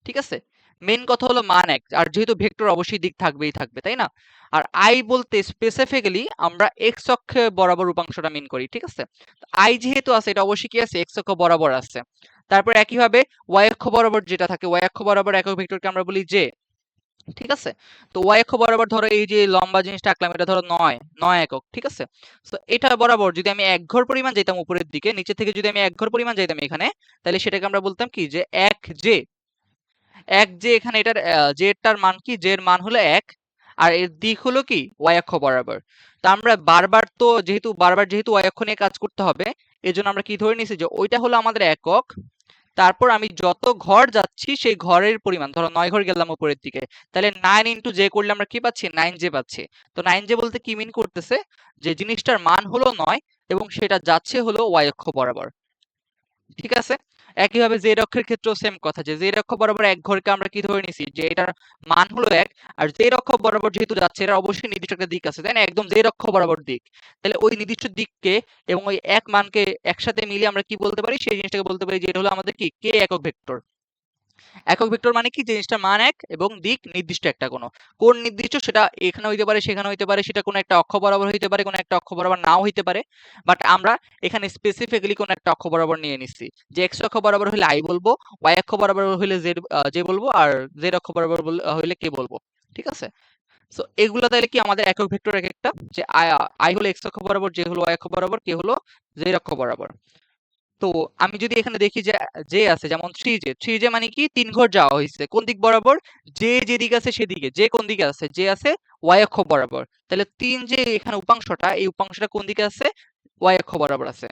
ঠিক আছে, মেন কথা হলো মান এক, আর যেহেতু ভেক্টর অবশ্যই দিক থাকবেই থাকবে তাই না। আর আই বলতে স্পেসিফিক্যালি আমরা এক্স অক্ষে বরাবর উপাংশটা মিন করি। ঠিক আছে, আই যেহেতু আছে এটা অবশ্যই কি আছে এক্স অক্ষ বরাবর আছে। তারপর একইভাবে ওয়াই অক্ষ বরাবর যেটা থাকে ওয়াই অক্ষ বরাবর একক ভেক্টরকে আমরা বলি জে। ঠিক আছে, তো ওয়াই অক্ষ বরাবর ধরো এই যে লম্বা জিনিসটা আঁকলাম এটা ধরো নয় নয় একক। ঠিক আছে, তো এটা বরাবর যদি আমি এক ঘর পরিমাণ যেতাম উপরের দিকে, নিচে থেকে যদি আমি এক ঘর পরিমাণ যেতাম এখানে, তাহলে সেটাকে আমরা বলতাম কি যে এক জে। এক জে এখানে এটার জেডটার মান কি, জের মান হলো এক, আর এর দিক হলো কি ওয়াই অক্ষ বরাবর। তো আমরা বারবার তো যেহেতু ওয়াই অক্ষ নিয়ে কাজ করতে হবে, এজন্য আমরা কি ধরে নিয়েছি যে ওইটা হলো আমাদের একক, তারপর আমি যত ঘর যাচ্ছি সেই ঘরের পরিমাণ ধরো 9 ঘর গেলাম উপরের দিকে, তাহলে 9 ইন্টু জে করলে আমরা কি পাচ্ছি 9 জে পাচ্ছি। তো 9 জে বলতে কি মিন করতেছে, যে জিনিসটার মান হলো 9 এবং সেটা যাচ্ছে হলো ওয়াই অক্ষ বরাবর। ঠিক আছে, একইভাবে জেড অক্ষের ক্ষেত্রেও সেম কথা, যে জেড অক্ষ বরাবর এক ঘরকে আমরা কি ধরে নিছি যে এটার মান হলো এক, আর জেড অক্ষ বরাবর যেহেতু যাচ্ছে এটা অবশ্যই নির্দিষ্ট একটা দিক আছে তাই না, একদম জেড অক্ষ বরাবর দিক, তাহলে ওই নির্দিষ্ট দিককে এবং ওই এক মানকে একসাথে মিলিয়ে আমরা কি বলতে পারি, সেই জিনিসটাকে বলতে পারি যে এটা হলো আমাদের কি কে একক ভেক্টর। একক ভেক্টর মানে কি জিনিসটার মান এক এবং দিক নির্দিষ্ট একটা কোনো, কোন নির্দিষ্ট সেটা এখানে হইতে পারে সেখানে হইতে পারে, সেটা কোনো একটা অক্ষ বরাবর হইতে পারে কোনো একটা অক্ষ বরাবর নাও হইতে পারে, বাট আমরা এখানে স্পেসিফিক্যালি কোনো একটা অক্ষ বরাবর নিয়ে নিচ্ছি, যে এক্স অক্ষ বরাবর হলে আই বলবো, ওয়াই অক্ষ বরাবর হলে জেড জে বলবো, আর জেড অক্ষ বরাবর হলে কে বলবো। ঠিক আছে, সো এগুলো তাহলে কি আমাদের একক ভেক্টর এক একটা, যে আই হলো এক্স অক্ষ বরাবর, জে হলো ওয়াই অক্ষ বরাবর, কে হলো জেড অক্ষ বরাবর। তো আমি যদি এখানে দেখি যে জে আছে, যেমন থ্রি জে মানে কি 3 ঘর যাওয়া হয়েছে কোন দিক বরাবর, জে যেদিকে আছে সেদিকে, জে কোন দিকে আছে, জে আছে ওয়াই অক্ষ বরাবর। তাহলে 3 যে এখানে উপাংশটা, এই উপাংশটা কোন দিকে আছে, ওয়াই অক্ষ বরাবর আছে।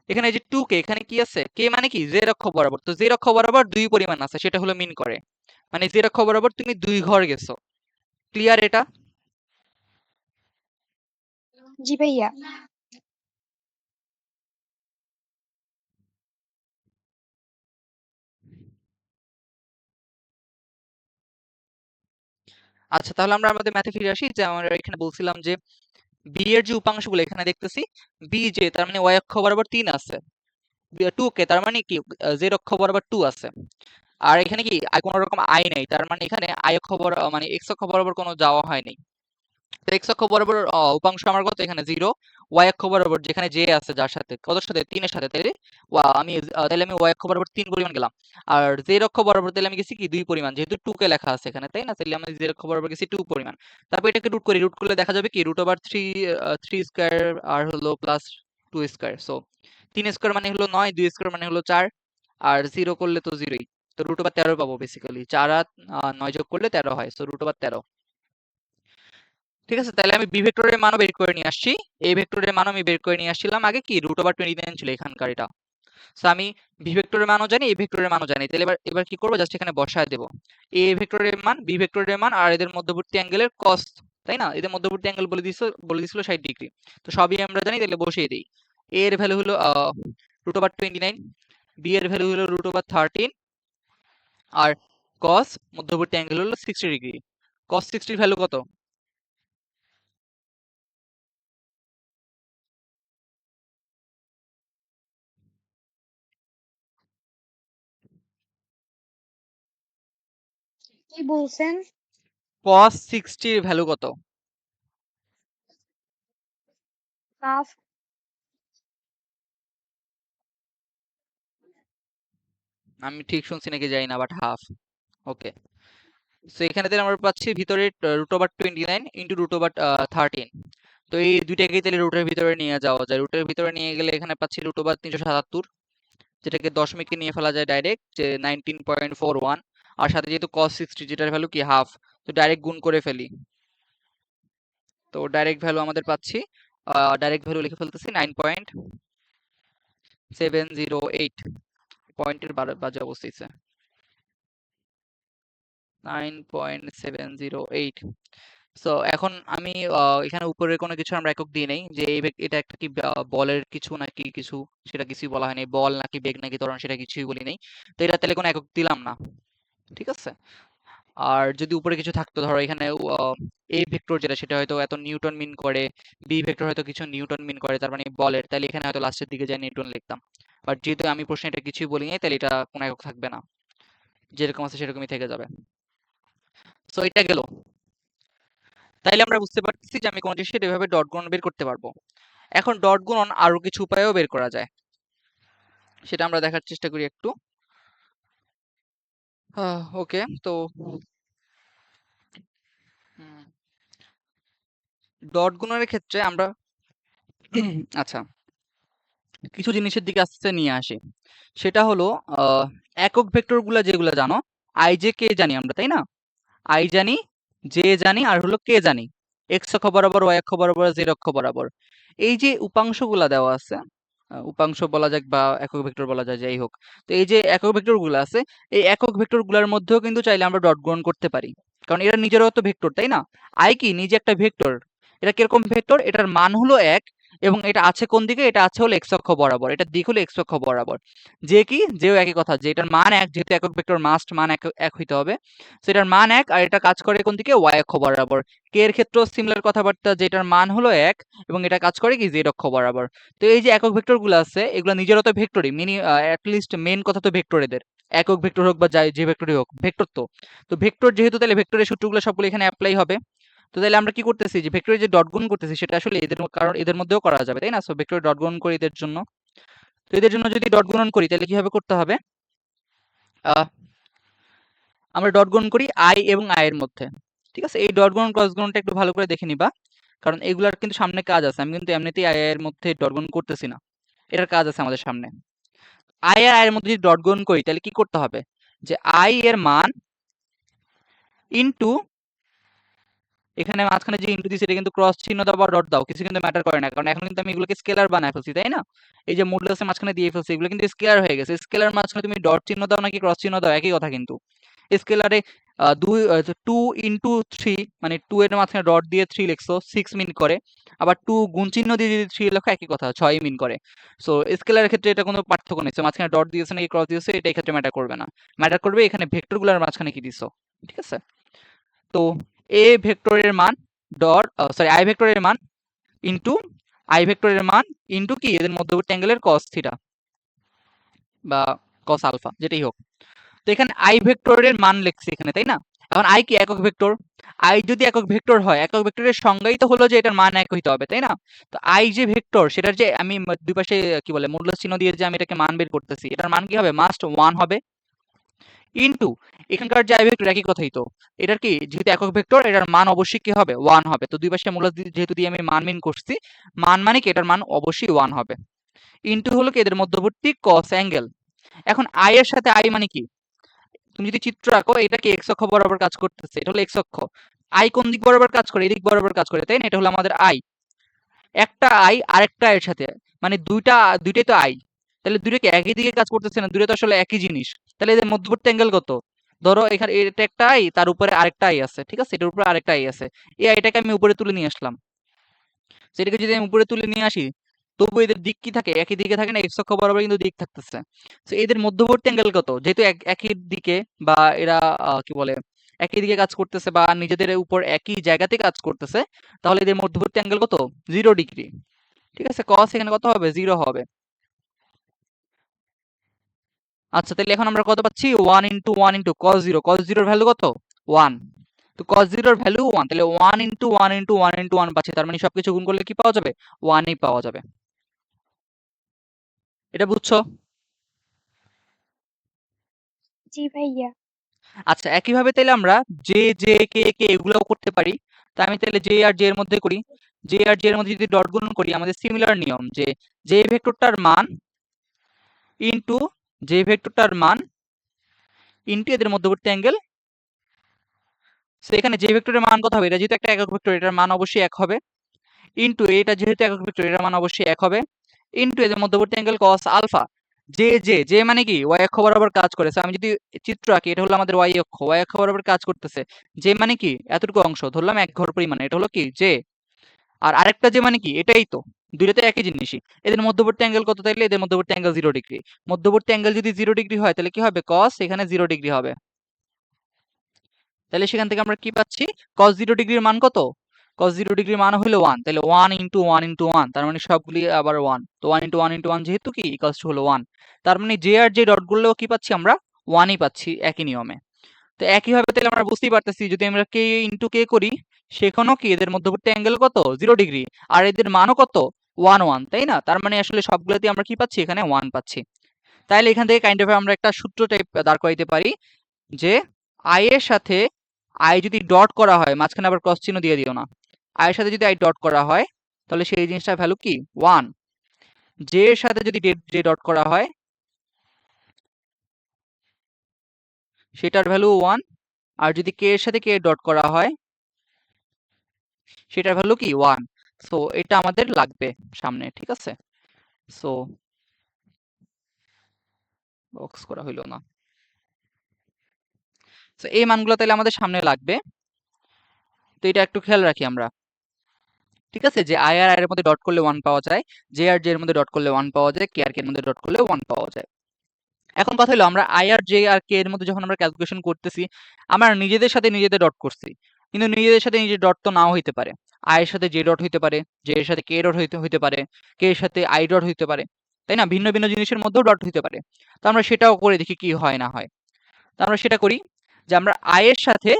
এখানে যে 2 কে, এখানে কি আছে, কে মানে কি জেড অক্ষ বরাবর, তো জেড অক্ষ বরাবর 2 পরিমাণ আছে, সেটা হলো মিন করে, মানে জেড অক্ষ বরাবর তুমি 2 ঘর গেছো। ক্লিয়ার এটা? জি ভাইয়া। আচ্ছা, তাহলে আমরা আমাদের ম্যাথে ফিরে আসি। যে আমরা এখানে বলছিলাম যে বি এর যে উপাংশগুলো এখানে দেখতেছি, বি যে তার মানে ওয়াই অক্ষ বরাবর 3 আছে, 2 কে তার মানে কি জেড অক্ষ বরাবর 2 আছে। আর এখানে কি কোনো রকম আই নাই, তার মানে এখানে আই অক্ষ মানে এক্স অক্ষ বরাবর কোনো যাওয়া হয় নাই। তো এক্স অক্ষ বরাবর উপাংশ আমার কত, এখানে 0। ওয়াই অক্ষ বরাবর যেখানে জে আছে, যার সাথে কত সাথে 3 এর সাথে, তাইলে তাহলে আমি ওয়াই অক্ষ বরাবর 3 পরিমাণ গেলাম। আর জেড অক্ষ বরাবর তাহলে আমি গেছি কি 2 পরিমাণ, যেহেতু 2 কে লেখা আছে এখানে, তাই না? তাহলে আমি জেড অক্ষ বরাবর গেছি 2 পরিমাণ। তারপর এটাকে রুট করি, রুট করলে দেখা যাবে কি রুট ওভার 3 স্কয়ার আর হলো প্লাস 2 স্কয়ার। সো 3 স্কয়ার মানে হলো 9, 2 স্কয়ার মানে হলো 4, আর 0 করলে তো 0ই। তো রুট ওভার 13 পাবো বেসিক্যালি, 4 আর 9 যোগ করলে 13 হয়, সো রুট ওভার 13। ঠিক আছে, তাহলে আমি বি ভেক্টরের মানও বের করে নিয়ে আসছি, এ ভেক্টরের মানও আমি বের করে নিয়ে আসছিলাম আগে, কি রুট ওভার 29 ছিল এখানকার এটা। সো আমি বি ভেক্টরের মানও জানি, এ ভেক্টরের মানও জানি, তাহলে এবার এবার কি করবো, জাস্ট এখানে বসায় দেবো এ ভেক্টরের মান, বি ভেক্টরের মান, আর এদের মধ্যবর্তী অ্যাঙ্গেলের কস, তাই না? এদের মধ্যবর্তী অ্যাঙ্গেল বলে দিছিল 60 ডিগ্রি। তো সবই আমরা জানি, তাহলে বসিয়ে দিই। এ এর ভ্যালু হলো রুট ওভার 29, বি এর ভ্যালু হলো রুট ওভার 13, আর কস মধ্যবর্তী অ্যাঙ্গেল হলো 60 ডিগ্রি। কস 60 ভ্যালু কত? কি বলছেন? কস 60 এর ভ্যালু কত? হাফ। আমি ঠিক শুনছি নাকি জানি না, বাট হাফ। ওকে, সো এখানে তাহলে আমরা পাচ্ছি ভিতরে root over 29 into root over 13। তো এই দুইটাকেই তাহলে রুটের ভিতরে নিয়ে যাওয়া যায়, রুটের ভিতরে নিয়ে গেলে এখানে পাচ্ছি রুট ওভার 377, যেটাকে দশমিকে নিয়ে ফেলা যায় ডাইরেক্ট, যে 19.41। আর সাথে যেহেতু cos 60 যেটার ভ্যালু কি হাফ, তো ডাইরেক্ট গুণ করে ফেলি। তো ডাইরেক্ট ভ্যালু আমাদের পাচ্ছি, ডাইরেক্ট ভ্যালু লিখে ফেলতেছি 9.708, পয়েন্টের বাজে অবস্থিত 9.708। সো এখন আমি এখানে উপরের কোনো কিছু আমরা একক দিই নাই, যে এটা একটা কি বলের কিছু নাকি কিছু, সেটা কিছুই বলা হয়নি, বল নাকি বেগ নাকি ত্বরণ সেটা কিছুই বলি নাই। তো এটা তাহলে কোনো একক দিলাম না, ঠিক আছে। আর যদি উপরে কিছু থাকতো, ধরো এখানে এ ভেক্টর যেটা, সেটা হয়তো এত নিউটন মিন করে, বি ভেক্টর হয়তো কিছু নিউটন মিন করে, তার মানে বলের, তাহলে এখানে হয়তো লাস্টের দিকে যায় নিউটন লিখতাম। বাট যেহেতু আমি প্রশ্নে এটা কিছুই বলি নাই, তাহলে এটা কোনো একক থাকবে না, যেরকম আছে সেরকমই থেকে যাবে। সো এটা গেল। তাইলে আমরা বুঝতে পারতেছি যে আমি কোন জিনিসটা এভাবে ডট গুণন বের করতে পারবো। এখন ডট গুণন আরো কিছু উপায়েও বের করা যায়, সেটা আমরা দেখার চেষ্টা করি একটু। ওকে, তো ডট গুণনের ক্ষেত্রে আমরা আচ্ছা, কিছু জিনিসের দিকে আস্তে আস্তে নিয়ে আসি। সেটা হলো একক ভেক্টর গুলা যেগুলো জানো, আই জে কে জানি আমরা, তাই না? আই জানি, জে জানি, আর হলো কে জানি, এক্স অক্ষ বরাবর, ওয়াই অক্ষ বরাবর, জেড অক্ষ বরাবর। এই যে উপাংশগুলা দেওয়া আছে, উপাংশ বলা যাক বা একক ভেক্টর বলা যায়, যাই হোক। তো এই যে একক ভেক্টর গুলো আছে, এই একক ভেক্টর গুলার মধ্যেও কিন্তু চাইলে আমরা ডট গ্রহণ করতে পারি, কারণ এরা নিজেরও তো ভেক্টর, তাই না? আই কি নিজে একটা ভেক্টর। এটা কিরকম ভেক্টর, এটার মান হলো 1, এবং এটা আছে কোন দিকে, এটা আছে হলো এক্স অক্ষ বরাবর, এটার দিক হলো এক্স অক্ষ বরাবর। যে কি, যেও একই কথা, যে এটার মান 1, যেহেতু একক ভেক্টর মাস্ট মান এক এক হইতে হবে। তো এটার মান 1, আর এটা কাজ করে কোন দিকে, ওয়াই অক্ষ বরাবর। কে এর ক্ষেত্রেও সিমিলার কথাবার্তা, যে এটার মান হলো 1, এবং এটা কাজ করে কি জেড অক্ষ বরাবর। তো এই যে একক ভেক্টর গুলো আছে, এগুলো নিজেরও তো ভেক্টরই, অ্যাটলিস্ট মেন কথা তো ভেক্টর এদের, একক ভেক্টর হোক বা যাই যে ভেক্টরই হোক, ভেক্টর তো। তো ভেক্টর যেহেতু, তাহলে ভেক্টরের সূত্রগুলো সবগুলো এখানে অ্যাপ্লাই হবে। তো তাহলে আমরা কি করতেছি, যে ভেক্টরের যে ডট গুণ করতেছি, সেটা আসলে এদের কারণ এদের মধ্যেও করা যাবে, তাই না? সো ভেক্টরের ডট গুণ করি এদের জন্য। তো এদের জন্য যদি ডট গুণন করি, তাহলে কিভাবে করতে হবে, আহ, আমরা ডট গুণন করি আই এবং আই এর মধ্যে। ঠিক আছে, এই ডট গুণন ক্রস গুণনটা একটু ভালো করে দেখে নিবা, কারণ এগুলার কিন্তু সামনে কাজ আছে, আমি কিন্তু এমনিতেই আই এর মধ্যে ডট গুণন করতেছি না, এটার কাজ আছে আমাদের সামনে। আই আর আই এর মধ্যে যদি ডট গুণ করি তাহলে কি করতে হবে, যে আই এর মান ইনটু, এখানে মাঝখানে যে ইনটু দিছি এটা কিন্তু ক্রস চিহ্ন দাও বা ডট দাও কিছু কিন্তু ম্যাটার করে না, কারণ এখন কিন্তু আমি এগুলোকে স্কেলার বানায় ফেলছি, তাই না? এই যে মডুলাসের মাঝখানে দিয়ে ফেলছি এগুলো কিন্তু স্কেলার হয়ে গেছে। স্কেলার মাঝখানে তুমি ডট চিহ্ন দাও নাকি ক্রস চিহ্ন দাও একই কথা কিন্তু। স্কেলারে 2 × 3 মানে 2 এর মাঝখানে ডট দিয়ে 3 লিখছো 6 মিন করে, আবার 2 গুণ চিহ্ন দিয়ে যদি 3 লেখো একই কথা 6 মিন করে। সো স্কেলারের ক্ষেত্রে এটা কোনো পার্থক্য নেই, so মাঝখানে ডট দিয়েছে নাকি ক্রস দিয়েছে এটা এই ক্ষেত্রে ম্যাটার করবে না, ম্যাটার করবে এখানে ভেক্টরগুলোর মাঝখানে কি দিছো, ঠিক আছে? তো এ ভেক্টরের মান ডট আই ভেক্টরের মান ইনটু আই ভেক্টরের মান ইনটু কি এদের মধ্যবর্তী অ্যাঙ্গেলের cos থিটা বা cos আলফা যেটাই হোক। তো এখানে আই ভেক্টরের মান লিখছি এখানে, তাই না? এখন আই কি একক ভেক্টর, আই যদি একক ভেক্টর হয় একক ভেক্টরের সংজ্ঞাই তো হলো যে এটার মান এক হইতে হবে, তাই না? তো আই যে ভেক্টর সেটার যে আমি দুই পাশে কি বলে মডুলাস চিহ্ন দিয়ে যে আমি এটাকে মান বের করতেছি এটার মান কি হবে, মাস্ট 1 হবে, ইনটু এখানকার যে আই ভেক্টর একই কথাই তো, এটার কি যেহেতু একক ভেক্টর এটার মান অবশ্যই কি হবে 1 হবে। তো দুই পাশে মূলত যেহেতু দিয়ে আমি মান মিন করছি, মান মানে কি এটার মান অবশ্যই 1 হবে, ইনটু হলো কি এদের মধ্যবর্তী cos অ্যাঙ্গেল। এখন আই এর সাথে আই মানে কি, তুমি যদি চিত্র আঁকো এটা কি এক্স অক্ষ বরাবর কাজ করতেছে, এটা হলো এক্স অক্ষ। আই কোন দিক বরাবর কাজ করে, এদিক বরাবর কাজ করে, তাই না? এটা হলো আমাদের আই। একটা আই আরেকটা এর সাথে মানে দুইটাই তো আই, তাহলে দুইটা কি একই দিকে কাজ করতেছে না, দুইটা তো আসলে একই জিনিস। তাহলে এদের মধ্যবর্তী অ্যাঙ্গেল কত, ধরো এখানে এটা একটা আই তার উপরে আরেকটা আই আছে, ঠিক আছে? এটার উপরে আরেকটা আই আছে, এই আইটাকে আমি উপরে তুলে নিয়ে আসলাম, সেটাকে যদি আমি উপরে তুলে নিয়ে আসি তবু এদের দিক কি থাকে, একই দিকে থাকে না, এক্স অক্ষ বরাবর কিন্তু দিক থাকতেছে। তো এদের মধ্যবর্তী অ্যাঙ্গেল কত, যেহেতু একই দিকে বা এরা কি বলে একই দিকে কাজ করতেছে বা নিজেদের উপর একই জায়গাতে কাজ করতেছে, তাহলে এদের মধ্যবর্তী অ্যাঙ্গেল কত, 0 ডিগ্রি, ঠিক আছে? cos এখানে কত হবে, 0 হবে। আচ্ছা তাহলে এখন আমরা কত পাচ্ছি, 1 × 1 × cos 0, cos 0 এর ভ্যালু কত, 1। তো cos 0 এর ভ্যালু 1, তাহলে 1 × 1 × 1 × 1 পাচ্ছি, তার মানে সবকিছু গুণ করলে কি পাওয়া যাবে, 1ই পাওয়া যাবে। এটা বুঝছো? জি ভাইয়া। আচ্ছা একইভাবে তাহলে আমরা জে জে কে কে এগুলোও করতে পারি। তা আমি তাহলে জে আর জে এর মধ্যে করি, জে আর জে এর মধ্যে যদি ডট গুণ করি আমাদের সিমিলার নিয়ম যে জে ভেক্টরটার মান ইনটু জে ভেক্টরটার মান ইনটু এদের মধ্যবর্তী অ্যাঙ্গেল। সো এখানে জে ভেক্টরের মান কত হবে, এটা যেহেতু একটা একক ভেক্টর এটার মান অবশ্যই 1 হবে, ইনটু এটা যেহেতু একক ভেক্টর এটার মান অবশ্যই 1 হবে, ইনটু এদের মধ্যবর্তী angle cos alpha. J J J মানে কি ওয়াই অক্ষ বরাবর কাজ করে, so আমি যদি চিত্র আঁকি এটা হলো আমাদের ওয়াই অক্ষ বরাবর কাজ করতেছে। জে মানে কি এতটুকু অংশ ধরলাম এক ঘর পরিমাণ, এটা হলো কি জে। আর আরেকটা যে মানে কি এটাই তো, দুইটাতে একই জিনিসই। এদের মধ্যবর্তী অ্যাঙ্গেল কত, তাইলে এদের মধ্যবর্তী অ্যাঙ্গেল 0 ডিগ্রি। মধ্যবর্তী অ্যাঙ্গেল যদি 0 ডিগ্রি হয় তাহলে কি হবে, cos এখানে 0 ডিগ্রি হবে। তাহলে সেখান থেকে আমরা কি পাচ্ছি, cos 0 ডিগ্রির মান কত, cos 0 ডিগ্রির মান হলো 1, তাহলে 1 × 1 × 1, তার মানে সবগুলি আবার 1, তো 1 × 1 × 1 যেহেতু কি ইকুয়ালস টু হলো 1, তার মানে যে আর যে ডট গুলো কি পাচ্ছি আমরা 1ই পাচ্ছি একই নিয়মে। তো একইভাবে তাহলে আমরা বুঝতেই পারতেছি যদি আমরা কে ইন্টু কে করি সেখানেও কি এদের মধ্যবর্তী অ্যাঙ্গেল কত, 0 ডিগ্রি, আর এদের মানও কত 1 1, তাই না? তার মানে আসলে সবগুলোতে আমরা কি পাচ্ছি, এখানে 1 পাচ্ছি। তাইলে এখান থেকে কাইন্ড অফ আমরা একটা সূত্র টাইপ দাঁড় করাইতে পারি যে আই এর সাথে আই যদি ডট করা হয়, মাঝখানে আবার ক্রস চিহ্ন দিয়ে দিও না, আই এর সাথে যদি আই ডট করা হয় তাহলে সেই জিনিসটার ভ্যালু কি 1, জে এর সাথে যদি জে ডট করা হয় সেটার ভ্যালু 1, আর যদি কে এর সাথে কে ডট করা হয় সেটার ভ্যালু কি 1। সো এটা আমাদের লাগবে সামনে, ঠিক আছে? সো বক্স করা হইলো না, সো এই মানগুলো তাহলে আমাদের সামনে লাগবে। তো এটা একটু খেয়াল রাখি আমরা, ঠিক আছে? যে আই আর আই এর মধ্যে ডট করলে 1 পাওয়া যায়, জে আর জে এর মধ্যে ডট করলে 1 পাওয়া যায়, কে আর কে এর মধ্যে ডট করলে 1 পাওয়া যায়। এখন কথা হলো আমরা আই আর জে আর কে এর মধ্যে যখন আমরা ক্যালকুলেশন করতেছি আমরা নিজেদের সাথে নিজেদের ডট করছি, কিন্তু নিজেদের সাথে নিজের ডট তো নাও হইতে পারে। আই এর সাথে জে ডট হইতে পারে, জে এর সাথে কে ডট হইতে পারে, কে এর সাথে আই ডট হইতে পারে, তাই না? ভিন্ন ভিন্ন জিনিসের মধ্যেও ডট হইতে পারে। তো আমরা সেটাও করে দেখি কি হয় না হয়। তো আমরা সেটা করি যে আমরা আই এর সাথে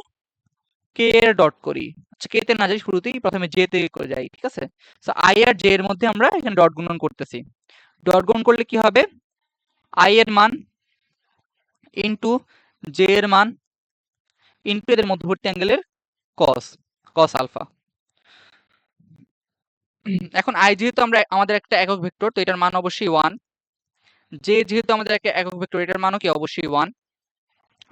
কে এর ডট করি, আচ্ছা কে তে না যাই, শুরুতেই প্রথমে জে তে করে যাই, ঠিক আছে? সো আই আর জে এর মধ্যে আমরা এখানে ডট গুণন করতেছি। ডট গুণন করলে কি হবে, আই এর মান ইনটু জে এর মান ইনটু এদের মধ্যবর্তী অ্যাঙ্গেলের cos, cos আলফা। এখন আই যেহেতু আমরা আমাদের একটা একক ভেক্টর তো এটার মান অবশ্যই 1, যে যেহেতু আমাদের একটা একক ভেক্টর, এটার মানও কি অবশ্যই 1।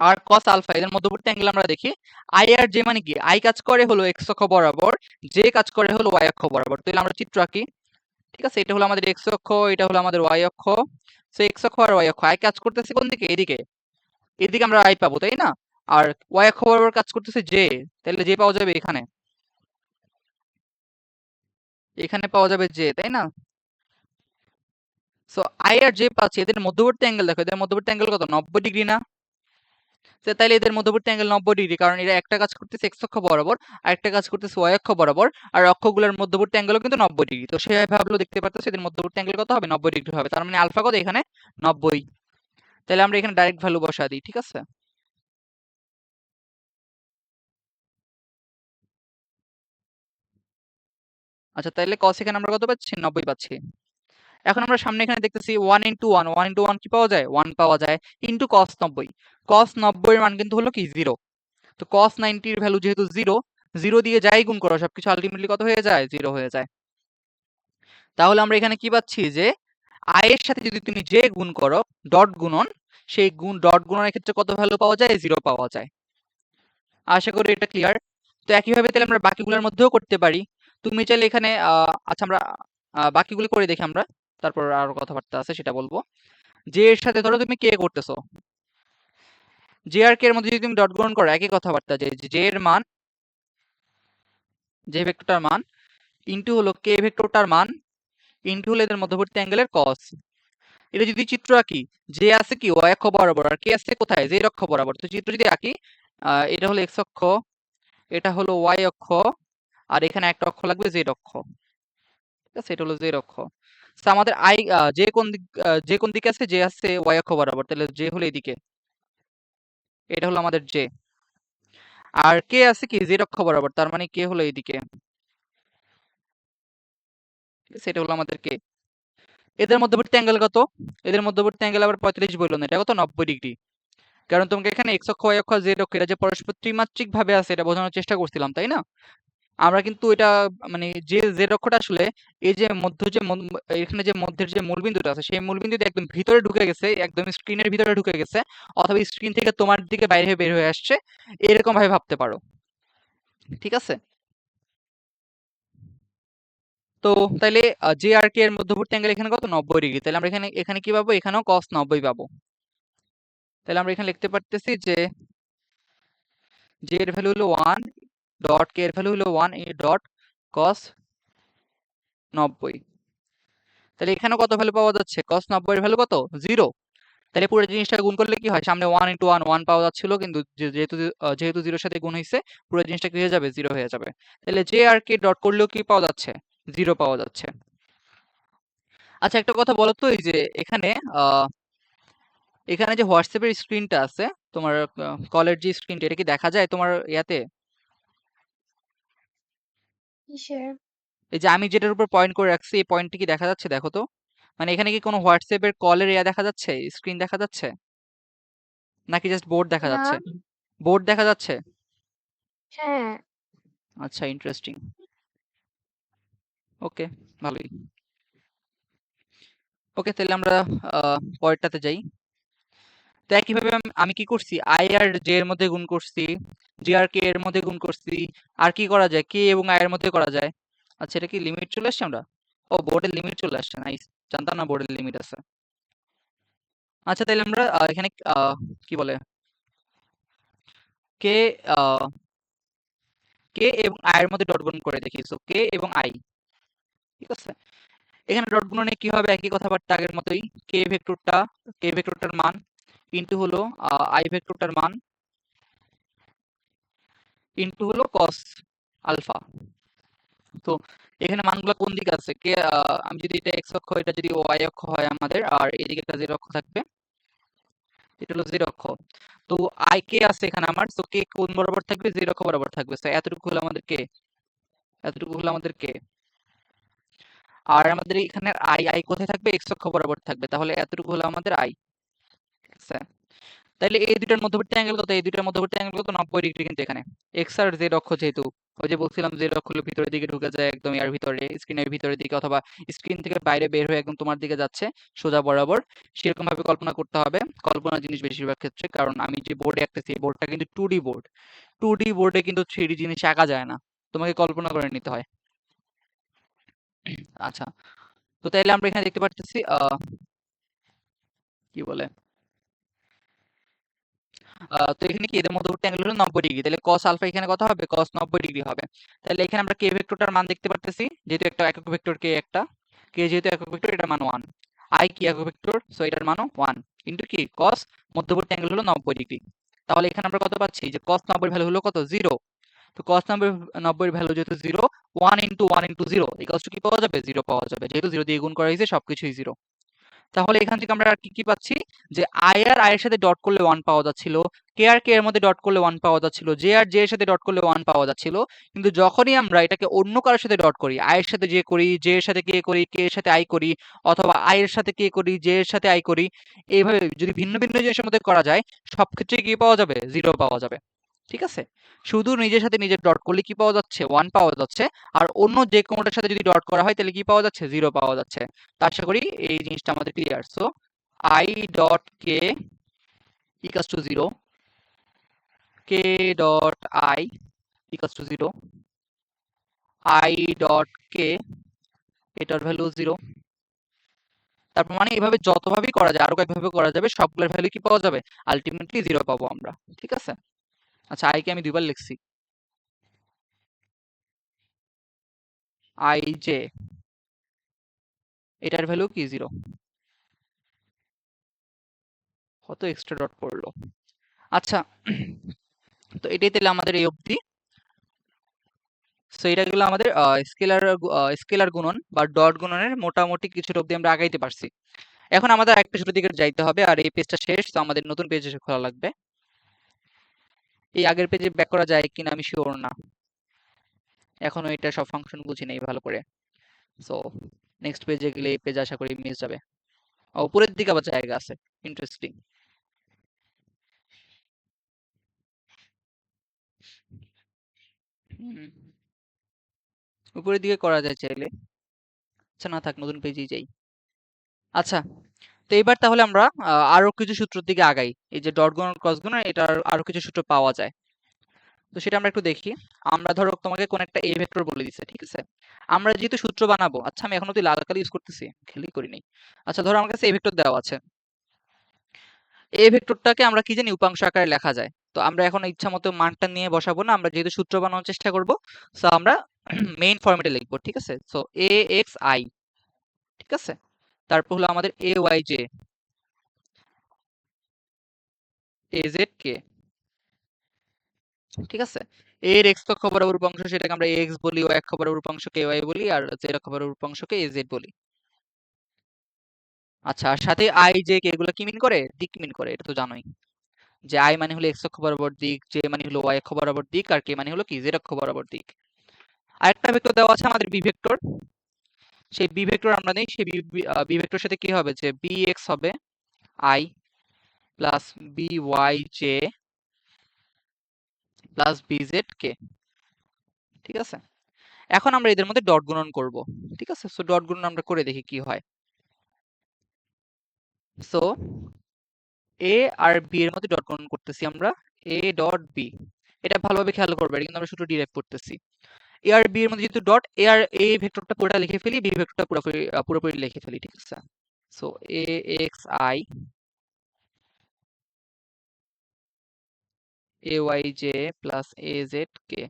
আর cos আলফা, এদের মধ্যবর্তী অ্যাঙ্গেল আমরা দেখি আই আর জে, মানে কি আই কাজ করে হলো এক্স অক্ষ বরাবর, জে কাজ করে হলো ওয়াই অক্ষ বরাবর। তাহলে আমরা চিত্র আঁকি, ঠিক আছে? এটা হলো আমাদের এক্স অক্ষ, এটা হলো আমাদের ওয়াই অক্ষ। সো এক্স অক্ষ আর ওয়াই অক্ষ, আই কাজ করতেছে কোন দিকে? এদিকে, এদিকে আমরা আই পাবো, তাই না? আর ওয়াই অক্ষ বরাবর কাজ করতেছে জে, তাহলে জে পাওয়া যাবে এখানে, এখানে পাওয়া যাবে জে, তাই না? সো আই আর জে পাচ্ছি, এদের মধ্যবর্তী অ্যাঙ্গেল দেখো, এদের মধ্যবর্তী অ্যাঙ্গেল কত? 90 ডিগ্রি না? তো তাইলে এদের মধ্যবর্তী অ্যাঙ্গেল 90 ডিগ্রি, কারণ এরা একটা কাজ করতেছে এক্স অক্ষ বরাবর আর একটা কাজ করতেছে ওয়াই অক্ষ বরাবর, আর অক্ষগুলোর মধ্যবর্তী অ্যাঙ্গেলও কিন্তু 90 ডিগ্রি। তো সেভাবে ভাবলেও দেখতে পারতেছে এদের মধ্যবর্তী অ্যাঙ্গেল কত হবে? 90 ডিগ্রি হবে। তার মানে আলফা কত এখানে? 90। তাহলে আমরা এখানে ডাইরেক্ট ভ্যালু বসা দিই, ঠিক আছে? আচ্ছা, তাহলে cos এখানে আমরা কত পাচ্ছি? 90 পাচ্ছি। এখন আমরা সামনে এখানে দেখতেছি 1 ইন্টু 1, 1 ইন্টু 1 কি পাওয়া যায়? 1 পাওয়া যায়, ইন্টু cos 90। cos 90 এর মান কিন্তু হলো কি 0। তো cos 90 এর ভ্যালু যেহেতু 0, 0 দিয়ে যাই গুণ করো সবকিছু আলটিমেটলি কত হয়ে যায়? 0 হয়ে যায়। তাহলে আমরা এখানে কি পাচ্ছি যে i এর সাথে যদি তুমি j গুণ করো, ডট গুণন, সেই ডট গুণনের ক্ষেত্রে কত ভ্যালু পাওয়া যায়? 0 পাওয়া যায়। আশা করি এটা ক্লিয়ার। তো একইভাবে তাহলে আমরা বাকিগুলোর মধ্যেও করতে পারি। তুমি চাইলে এখানে আচ্ছা, আমরা বাকিগুলো করে দেখি আমরা, তারপর আরো কথাবার্তা আছে সেটা বলবো। j এর সাথে ধরো তুমি k করতেছো, j আর k এর মধ্যে যদি তুমি ডট গুণন করো, একই কথাবার্তা, যে j এর মান, j ভেক্টরটার মান ইনটু হলো k ভেক্টরটার মান ইনটু হলো এদের মধ্যবর্তী অ্যাঙ্গেলের cos। এটা যদি চিত্র আঁকি, যে আছে কি y অক্ষ বরাবর আর কে আছে কোথায়? z অক্ষ বরাবর। তো চিত্র যদি আঁকি, এটা হলো x অক্ষ, এটা হলো y অক্ষ, আর এখানে একটা অক্ষ লাগবে z অক্ষ, ঠিক আছে? এটা হলো z অক্ষ। তো আমাদের যে কোন দিক, যে কোন দিকে আছে? যে আছে y অক্ষ বরাবর, তাহলে যে হলো এদিকে, এটা হলো আমাদের যে। আর কে আছে কি z অক্ষ বরাবর, তার মানে কে হলো এইদিকে, ঠিক আছে? এটা হলো আমাদের কে। এদের মধ্যবর্তী অ্যাঙ্গেল কত? এদের মধ্যবর্তী অ্যাঙ্গেল আবার 45 বললো না, এটা কত? 90 ডিগ্রি। কারণ তোমাকে এখানে এক্স অক্ষ, ওয়াই অক্ষ, জেড অক্ষ, এটা যে পরস্পর ত্রিমাত্রিক ভাবে আছে এটা বোঝানোর চেষ্টা করছিলাম, তাই না? আমরা কিন্তু এটা মানে যে জেড অক্ষটা আসলে এই যে মধ্য যে এখানে যে মধ্যের যে মূলবিন্দুটা আছে, সেই মূলবিন্দুটা একদম ভিতরে ঢুকে গেছে, একদম স্ক্রিনের ভিতরে ঢুকে গেছে, অথবা স্ক্রিন থেকে তোমার দিকে বাইরে হয়ে বের হয়ে আসছে, এরকম ভাবে ভাবতে পারো, ঠিক আছে? তো তাইলে জে আর কে এর মধ্যবর্তী অ্যাঙ্গেল এখানে কত? 90 ডিগ্রি। তাহলে আমরা এখানে এখানে কি পাবো? এখানেও cos 90 পাবো। তাহলে আমরা এখানে লিখতে পারতেছি যে জে এর ভ্যালু হলো 1 ডট কে এর ভ্যালু হলো 1 এ ডট cos 90। তাহলে এখানে কত ভ্যালু পাওয়া যাচ্ছে? cos 90 এর ভ্যালু কত? 0। তাহলে পুরো জিনিসটা গুণ করলে কি হয়? সামনে 1 ইন্টু 1, 1 পাওয়া যাচ্ছিল, কিন্তু যেহেতু 0 এর সাথে গুণ হইছে, পুরো জিনিসটা কি হয়ে যাবে? 0 হয়ে যাবে। তাহলে জে আর কে ডট করলেও কি পাওয়া যাচ্ছে? 0 পাওয়া যাচ্ছে। আচ্ছা, একটা কথা বলো তো, এই যে এখানে আহ এখানে যে হোয়াটসঅ্যাপের স্ক্রিনটা আছে, তোমার কলের যে স্ক্রিনটা, এটা কি দেখা যায় তোমার ইয়াতে? কিসের? এই যে আমি যেটার উপর পয়েন্ট করে রাখছি, এই পয়েন্টটি কি দেখা যাচ্ছে? দেখো তো। মানে এখানে কি কোনো হোয়াটসঅ্যাপের কলের ইয়া দেখা যাচ্ছে? স্ক্রিন দেখা যাচ্ছে? নাকি জাস্ট বোর্ড দেখা না। যাচ্ছে? বোর্ড দেখা যাচ্ছে? হ্যাঁ। আচ্ছা, ইন্টারেস্টিং। ওকে, ভালোই। ওকে, তাহলে আমরা পরেরটাতে যাই। তো একইভাবে আমি কি করছি? আই আর জে এর মধ্যে গুণ করছি, জি আর কে এর মধ্যে গুণ করছি। আর কি করা যায়? কে এবং আই এর মধ্যে করা যায়। আচ্ছা, এটা কি লিমিট চলে আসছে আমরা? ও, বোর্ডের লিমিট চলে আসছে, নাইস। জানতাম না বোর্ডের লিমিট আছে। আচ্ছা, তাহলে আমরা এখানে কি বলে, কে কে এবং আই এর মধ্যে ডট গুণ করে দেখি। সো কে এবং আই, ঠিক আছে? এখানে ডট গুণনে কি হবে? একই কথাবার্তা আগের মতোই। কে ভেক্টরটার মান ইনটু হলো আই ভেক্টরটার মান ইনটু হলো cos আলফা। তো এখানে মানগুলো কোন দিকে আছে? কে আমি যদি এটা এক্স অক্ষ, এটা যদি ওয়াই অক্ষ হয় আমাদের, আর এদিকে একটা জেড অক্ষ থাকবে, এটা হলো জেড অক্ষ। তো আই কে আছে এখানে আমার, তো কে কোন বরাবর থাকবে? জেড অক্ষ বরাবর থাকবে। তো এতটুকু হলো আমাদের কে, এতটুকু হলো আমাদের কে। আর আমাদের এখানে আই কোথায় থাকবে? এক্স অক্ষ বরাবর থাকবে। তাহলে এতটুকু হলো আমাদের আই, ঠিক আছে? তাইলে এই দুইটার মধ্যবর্তী অ্যাঙ্গেল কত? এই দুইটার মধ্যবর্তী অ্যাঙ্গেল কত? 90 ডিগ্রি কিন্তু এখানে। এক্স আর জেড অক্ষ যেহেতু, ওই যে বলছিলাম জেড অক্ষ হলো ভিতরের দিকে ঢুকে যায় একদম এর ভিতরে, স্ক্রিনের ভিতরের দিকে, অথবা স্ক্রিন থেকে বাইরে বের হয়ে একদম তোমার দিকে যাচ্ছে সোজা বরাবর, সেরকম ভাবে কল্পনা করতে হবে। কল্পনা জিনিস বেশিরভাগ ক্ষেত্রে, কারণ আমি যে বোর্ডে আঁকতেছি এই বোর্ডটা কিন্তু 2D বোর্ড। 2D বোর্ডে কিন্তু 3D জিনিস আঁকা যায় না, তোমাকে কল্পনা করে নিতে হয়। আচ্ছা, তো তাইলে আমরা এখানে দেখতে পারতেছি কি বলে, তো এখানে কি এদের মধ্যবর্তী অ্যাঙ্গেল হলো 90 ডিগ্রি, তাহলে cos আলফা এখানে কত হবে? cos 90 ডিগ্রি হবে। তাহলে এখানে আমরা কে ভেক্টরটার মান দেখতে পারতেছি, যেহেতু একটা একক ভেক্টর কে, একটা কে যেহেতু একক ভেক্টর, এটার মান 1। আই কি একক ভেক্টর, সো এটার মানও 1 ইনটু কি cos, মধ্যবর্তী অ্যাঙ্গেল হলো 90 ডিগ্রি। তাহলে এখানে আমরা কত পাচ্ছি, যে cos 90 ভ্যালু হলো কত? 0। তো cos 90 ভ্যালু যেহেতু 0, 1 ইনটু 1 ইনটু 0 ইকুয়ালস টু কি পাওয়া যাবে? 0 পাওয়া যাবে, যেহেতু 0 দিয়ে গুণ করা হয়েছে সবকিছুই 0। তাহলে এখান থেকে আমরা আর কি কি পাচ্ছি, যে আই আর আই এর সাথে ডট করলে 1 পাওয়া যাচ্ছিল, কে আর কে এর মধ্যে ডট করলে 1 পাওয়া যাচ্ছিল, জে আর জে এর সাথে ডট করলে 1 পাওয়া যাচ্ছিল। কিন্তু যখনই আমরা এটাকে অন্য কারোর সাথে ডট করি, আই এর সাথে জে করি, জে এর সাথে কে করি, কে এর সাথে আই করি, অথবা আই এর সাথে কে করি, জে এর সাথে আই করি, এইভাবে যদি ভিন্ন ভিন্ন জিনিসের মধ্যে করা যায়, সব ক্ষেত্রে কি পাওয়া যাবে? 0 পাওয়া যাবে। ঠিক আছে, শুধু নিজের সাথে নিজের ডট করলে কি পাওয়া যাচ্ছে? 1 পাওয়া যাচ্ছে। আর অন্য যে কোনোটার সাথে যদি ডট করা হয় তাহলে কি পাওয়া যাচ্ছে? 0 পাওয়া যাচ্ছে। তো আশা করি এই জিনিসটা আমাদের clear. So I dot k equals to 0, k dot I equals to 0, I dot k এটার ভ্যালু 0। তারপর মানে এভাবে যতভাবেই করা যায়, আরো কয়েকভাবে করা যাবে, সবগুলোর ভ্যালু কি পাওয়া যাবে? আলটিমেটলি 0 পাবো আমরা। ঠিক আছে, আচ্ছা আই কে আমি দুইবার লিখছি, আই জে, এটার ভ্যালু কি? 0। কত এক্সট্রা ডট পড়লো। আচ্ছা, তো এটাই তাহলে আমাদের এই অবধি। সো এটা গেলো আমাদের স্কেলার গুণন বা ডট গুণনের মোটামুটি কিছুটা অবধি আমরা আগাইতে পারছি। এখন আমাদের আরেকটা ছোট দিকে যাইতে হবে, আর এই পেজটা শেষ, তো আমাদের নতুন পেজ খোলা লাগবে। এই আগের পেজে ব্যাক করা যায় কিনা আমি শিওর না, এখনো এটা সব ফাংশন বুঝি নাই ভালো করে। সো নেক্সট পেজে গেলে এই পেজ আশা করি মিস যাবে। উপরের দিকে আবার জায়গা আছে, ইন্টারেস্টিং। উপরের দিকে করা যায় চাইলে। আচ্ছা না থাক, নতুন পেজেই যাই। আচ্ছা, তো এইবার তাহলে আমরা আরো কিছু সূত্রের দিকে আগাই। এই যে ডট গুণন ক্রস গুণন, এটার আরো কিছু সূত্র পাওয়া যায়, তো সেটা আমরা একটু দেখি। আমরা ধরো তোমাকে কোন একটা এ ভেক্টর বলে দিছে, ঠিক আছে, আমরা যেহেতু সূত্র বানাবো, আচ্ছা আমি এখনো তুই লাল কালি ইউজ করতেছি, খেয়ালই করি নাই। আচ্ছা ধরো আমার কাছে এ ভেক্টর দেওয়া আছে, এ ভেক্টরটাকে আমরা কি জানি উপাংশ আকারে লেখা যায়। তো আমরা এখন ইচ্ছা মতো মানটা নিয়ে বসাবো না, আমরা যেহেতু সূত্র বানানোর চেষ্টা করব, সো আমরা মেইন ফরম্যাটে লিখবো। ঠিক আছে, সো এ এক্স আই, ঠিক আছে, তারপর হলো আমাদের এ ওয়াই জে, এ জেড কে। ঠিক আছে, এর এক্স অক্ষ বরাবর উপাংশ সেটাকে আমরা এক্স বলি, ওয়াই অক্ষ বরাবর উপাংশকে ওয়াই বলি, আর জেড অক্ষ বরাবর উপাংশকে এ জেড বলি। আচ্ছা, আর সাথে আই জে কে এগুলো কি মিন করে? দিক মিন করে, এটা তো জানোই, যে আই মানে হলো এক্স অক্ষ বরাবর দিক, জে মানে হলো ওয়াই অক্ষ বরাবর দিক, আর কে মানে হলো কি? জেড অক্ষ বরাবর দিক। আরেকটা ভেক্টর দেওয়া আছে আমাদের বি ভেক্টর, সেই বি ভেক্টর আমরা নেই, সেই বি ভেক্টর সাথে কি হবে, যে বি এক্স হবে I plus B Y J plus B Z K. ঠিক আছে, এখন আমরা এদের মধ্যে ডট গুণন করব। ঠিক আছে, সো ডট গুণন আমরা করে দেখি কি হয়। সো এ আর বি এর মধ্যে ডট গুণন করতেছি আমরা, এ ডট বি। এটা ভালোভাবে খেয়াল করবে, এটা কিন্তু আমরা শুধু ডিরাইভ করতেছি। এ আর বি এর মধ্যে যেহেতু ডট, এ আর এ ভেক্টরটা পুরোটা লিখে ফেলি, বি ভেক্টরটা পুরোপুরি পুরোপুরি লিখে ফেলি। ঠিক আছে, so A X I, A Y J plus A Z K,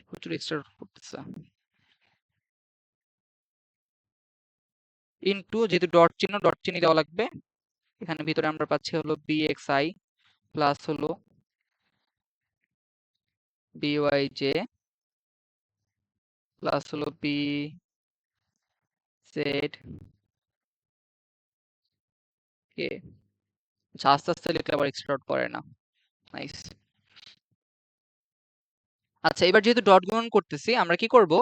প্রচুর এক্সট্রা করতেছে, ইনটু যেহেতু ডট চিহ্ন দেওয়া লাগবে, এখানে ভিতরে আমরা পাচ্ছি হলো বি এক্স আই প্লাস হলো বি ওয়াই জে প্লাস হলো বি জেড কে। আচ্ছা, আস্তে আস্তে লিখলে আবার এক্সট্রা ডট পড়ে না। নাইস। আচ্ছা, এবার যেহেতু ডট গুণন করতেছি আমরা কি করব,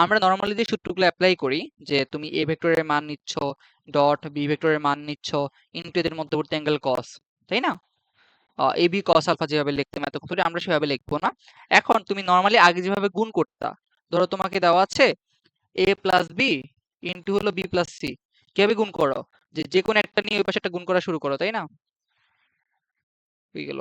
আমরা নরমালি যে সূত্রগুলো অ্যাপ্লাই করি যে তুমি এ ভেক্টরের মান নিচ্ছ ডট বি ভেক্টরের মান নিচ্ছ ইনটু এদের মধ্যবর্তী অ্যাঙ্গেল কস, তাই না? এ বি কস আলফা যেভাবে লিখতাম এতক্ষণ ধরে আমরা সেভাবে লিখবো না। এখন তুমি নরমালি আগে যেভাবে গুণ করতা, ধরো তোমাকে দেওয়া আছে এ প্লাস বি ইনটু হলো বি প্লাস সি, কিভাবে গুণ করো, যে যে কোনো একটা নিয়ে ওই পাশে একটা গুণ করা শুরু করো, তাই না? হয়ে গেল,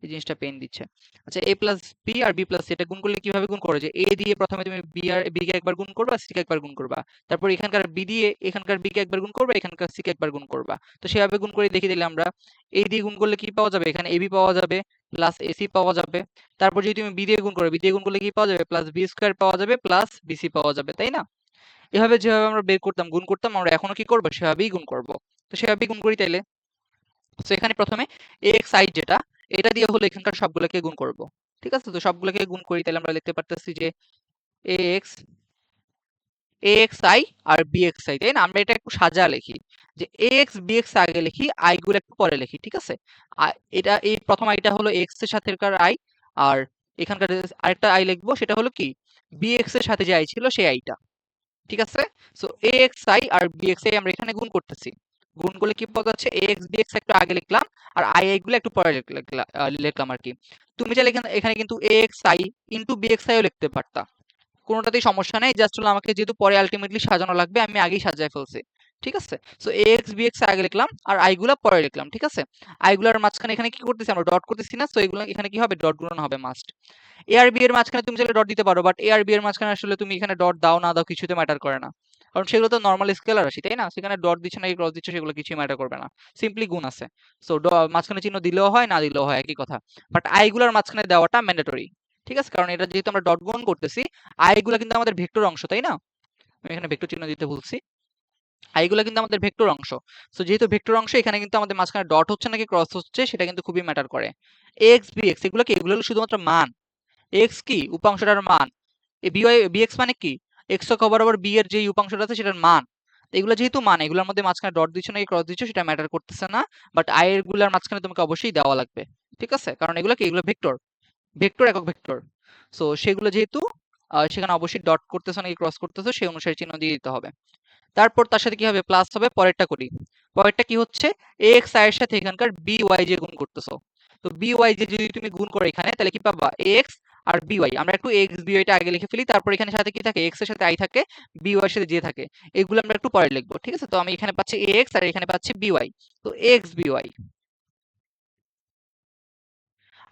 এই জিনিসটা পেন দিচ্ছে। আচ্ছা, এ প্লাস বি আর বি প্লাস সি এটা গুণ করলে কিভাবে গুণ করো, যে এ দিয়ে প্রথমে তুমি বি আর বি কে একবার গুণ করবা, সি কে একবার গুণ করবা, তারপর এখানকার বি দিয়ে এখানকার বি কে একবার গুণ করবা, এখানকার সি কে একবার গুণ করবা। তো সেভাবে গুণ করে দেখিয়ে দিলে আমরা এ দিয়ে গুণ করলে কি পাওয়া যাবে, এখানে এবি পাওয়া যাবে প্লাস এসি পাওয়া যাবে। তারপর যদি তুমি বি দিয়ে গুণ করো, বি দিয়ে গুণ করলে কি পাওয়া যাবে, প্লাস বি স্কোয়ার পাওয়া যাবে প্লাস বিসি পাওয়া যাবে, তাই না? এভাবে যেভাবে আমরা বের করতাম গুণ করতাম, আমরা এখনো কি করবো সেভাবেই গুণ করব। তো সেভাবেই গুণ করি তাইলে। তো এখানে প্রথমে এক্স আই যেটা, এটা দিয়ে হলো এখানকার সবগুলোকে গুণ করব। ঠিক আছে, তো সবগুলোকে গুণ করি তাহলে আমরা লিখতে পারতেছি যে এক্স এক্স আই আর বি এক্স আই, তাই না? আমরা এটা একটু সাজা লিখি যে এক্স বি এক্স আগে লিখি, আই গুলো একটু পরে লিখি, ঠিক আছে? এটা এই প্রথম আইটা হলো এক্স এর সাথেকার আই, আর এখানকার আরেকটা আই লিখবো সেটা হলো কি বি এক্স এর সাথে যে আই ছিল সেই আইটা, ঠিক আছে? সো aXi আর bxi আমরা এখানে গুণ করতেছি। গুণ করলে কি পাওয়া যাচ্ছে, ax bx একটু আগে লিখলাম আর i গুলো একটু পরে লিখলাম আর কি। তুমি চাইলে এখানে এখানে কিন্তু axi ইনটু bxi ও লিখতে পারতা, কোনোটাতেই সমস্যা নেই। জাস্ট হলো আমাকে যেহেতু পরে আলটিমেটলি সাজানো লাগবে আমি আগেই সাজায় ফেলছি, ঠিক আছে? সো ax bx আগে লিখলাম আর i গুলা পরে লিখলাম, ঠিক আছে? i গুলার মাঝখানে এখানে কি করতেছি আমরা, ডট করতেছি না, সো এগুলো এখানে কি হবে, ডট গুণন হবে মাস্ট। এ আর বি এর মাঝখানে তুমি চাইলে ডট দিতে পারো, বাট এ আর বি এর মাঝখানে আসলে তুমি এখানে ডট দাও না দাও কিছুতে ম্যাটার করে না, কারণ সেগুলো তো নর্মাল স্কেলার রাশি, তাই না? সেখানে ডট দিচ্ছে না ক্রস দিচ্ছে সেগুলো কিছুই ম্যাটার করবে না, সিম্পলি গুণ আছে। সো মাঝখানে চিহ্ন দিলেও হয় না দিলেও হয় একই কথা, বাট আই গুলার মাঝখানে দেওয়াটা ম্যান্ডেটরি, ঠিক আছে? কারণ এটা যেহেতু আমরা ডট গুণ করতেছি, আই গুলা কিন্তু আমাদের ভেক্টর অংশ, তাই না? আমি এখানে ভেক্টর চিহ্ন দিতে ভুলছি, আই গুলা কিন্তু আমাদের ভেক্টর অংশ। সো যেহেতু ভেক্টর অংশ, এখানে কিন্তু আমাদের মাঝখানে ডট হচ্ছে নাকি ক্রস হচ্ছে সেটা কিন্তু খুবই ম্যাটার করে। এক্স বি এক্স এগুলো কি, এগুলো হলো শুধুমাত্র মান। এক্স কি, উপাংশটার মান। এই বিএক্স মানে কি, এক্স অক্ষ বরাবর বি এর যে উপাংশটা আছে সেটার মান। তো এগুলো যেহেতু মান, এগুলোর মধ্যে মাঝখানে ডট দিচ্ছ নাকি ক্রস দিচ্ছ সেটা ম্যাটার করতেছে না, বাট আই এর গুলার মাঝখানে তোমাকে অবশ্যই দেওয়া লাগবে, ঠিক আছে? কারণ এগুলো কি, এগুলো ভেক্টর, ভেক্টর একক ভেক্টর। সো সেগুলো যেহেতু সেখানে অবশ্যই ডট করতেছো নাকি ক্রস করতেছো সেই অনুসারে চিহ্ন দিয়ে দিতে হবে। তারপর তার সাথে কি হবে, প্লাস হবে। পরেরটা করি, পরেরটা কি হচ্ছে, এক্স আই এর সাথে এখানকার বি ওয়াই যে গুণ করতেছো, তো বি ওয়াই যে যদি তুমি গুণ করো এখানে তাহলে কি পাবা, এক্স আর বি ওয়াই। আমরা একটু এক্স বি ওয়াইটা আগে লিখে ফেলি, তারপর এখানে সাথে কি থাকে, এক্স এর সাথে আই থাকে, বি ওয়াই এর সাথে জে থাকে, এগুলো আমরা একটু পরে লিখবো, ঠিক আছে? তো আমি এখানে পাচ্ছি এক্স আর এখানে পাচ্ছি বি ওয়াই, তো এক্স বি ওয়াই।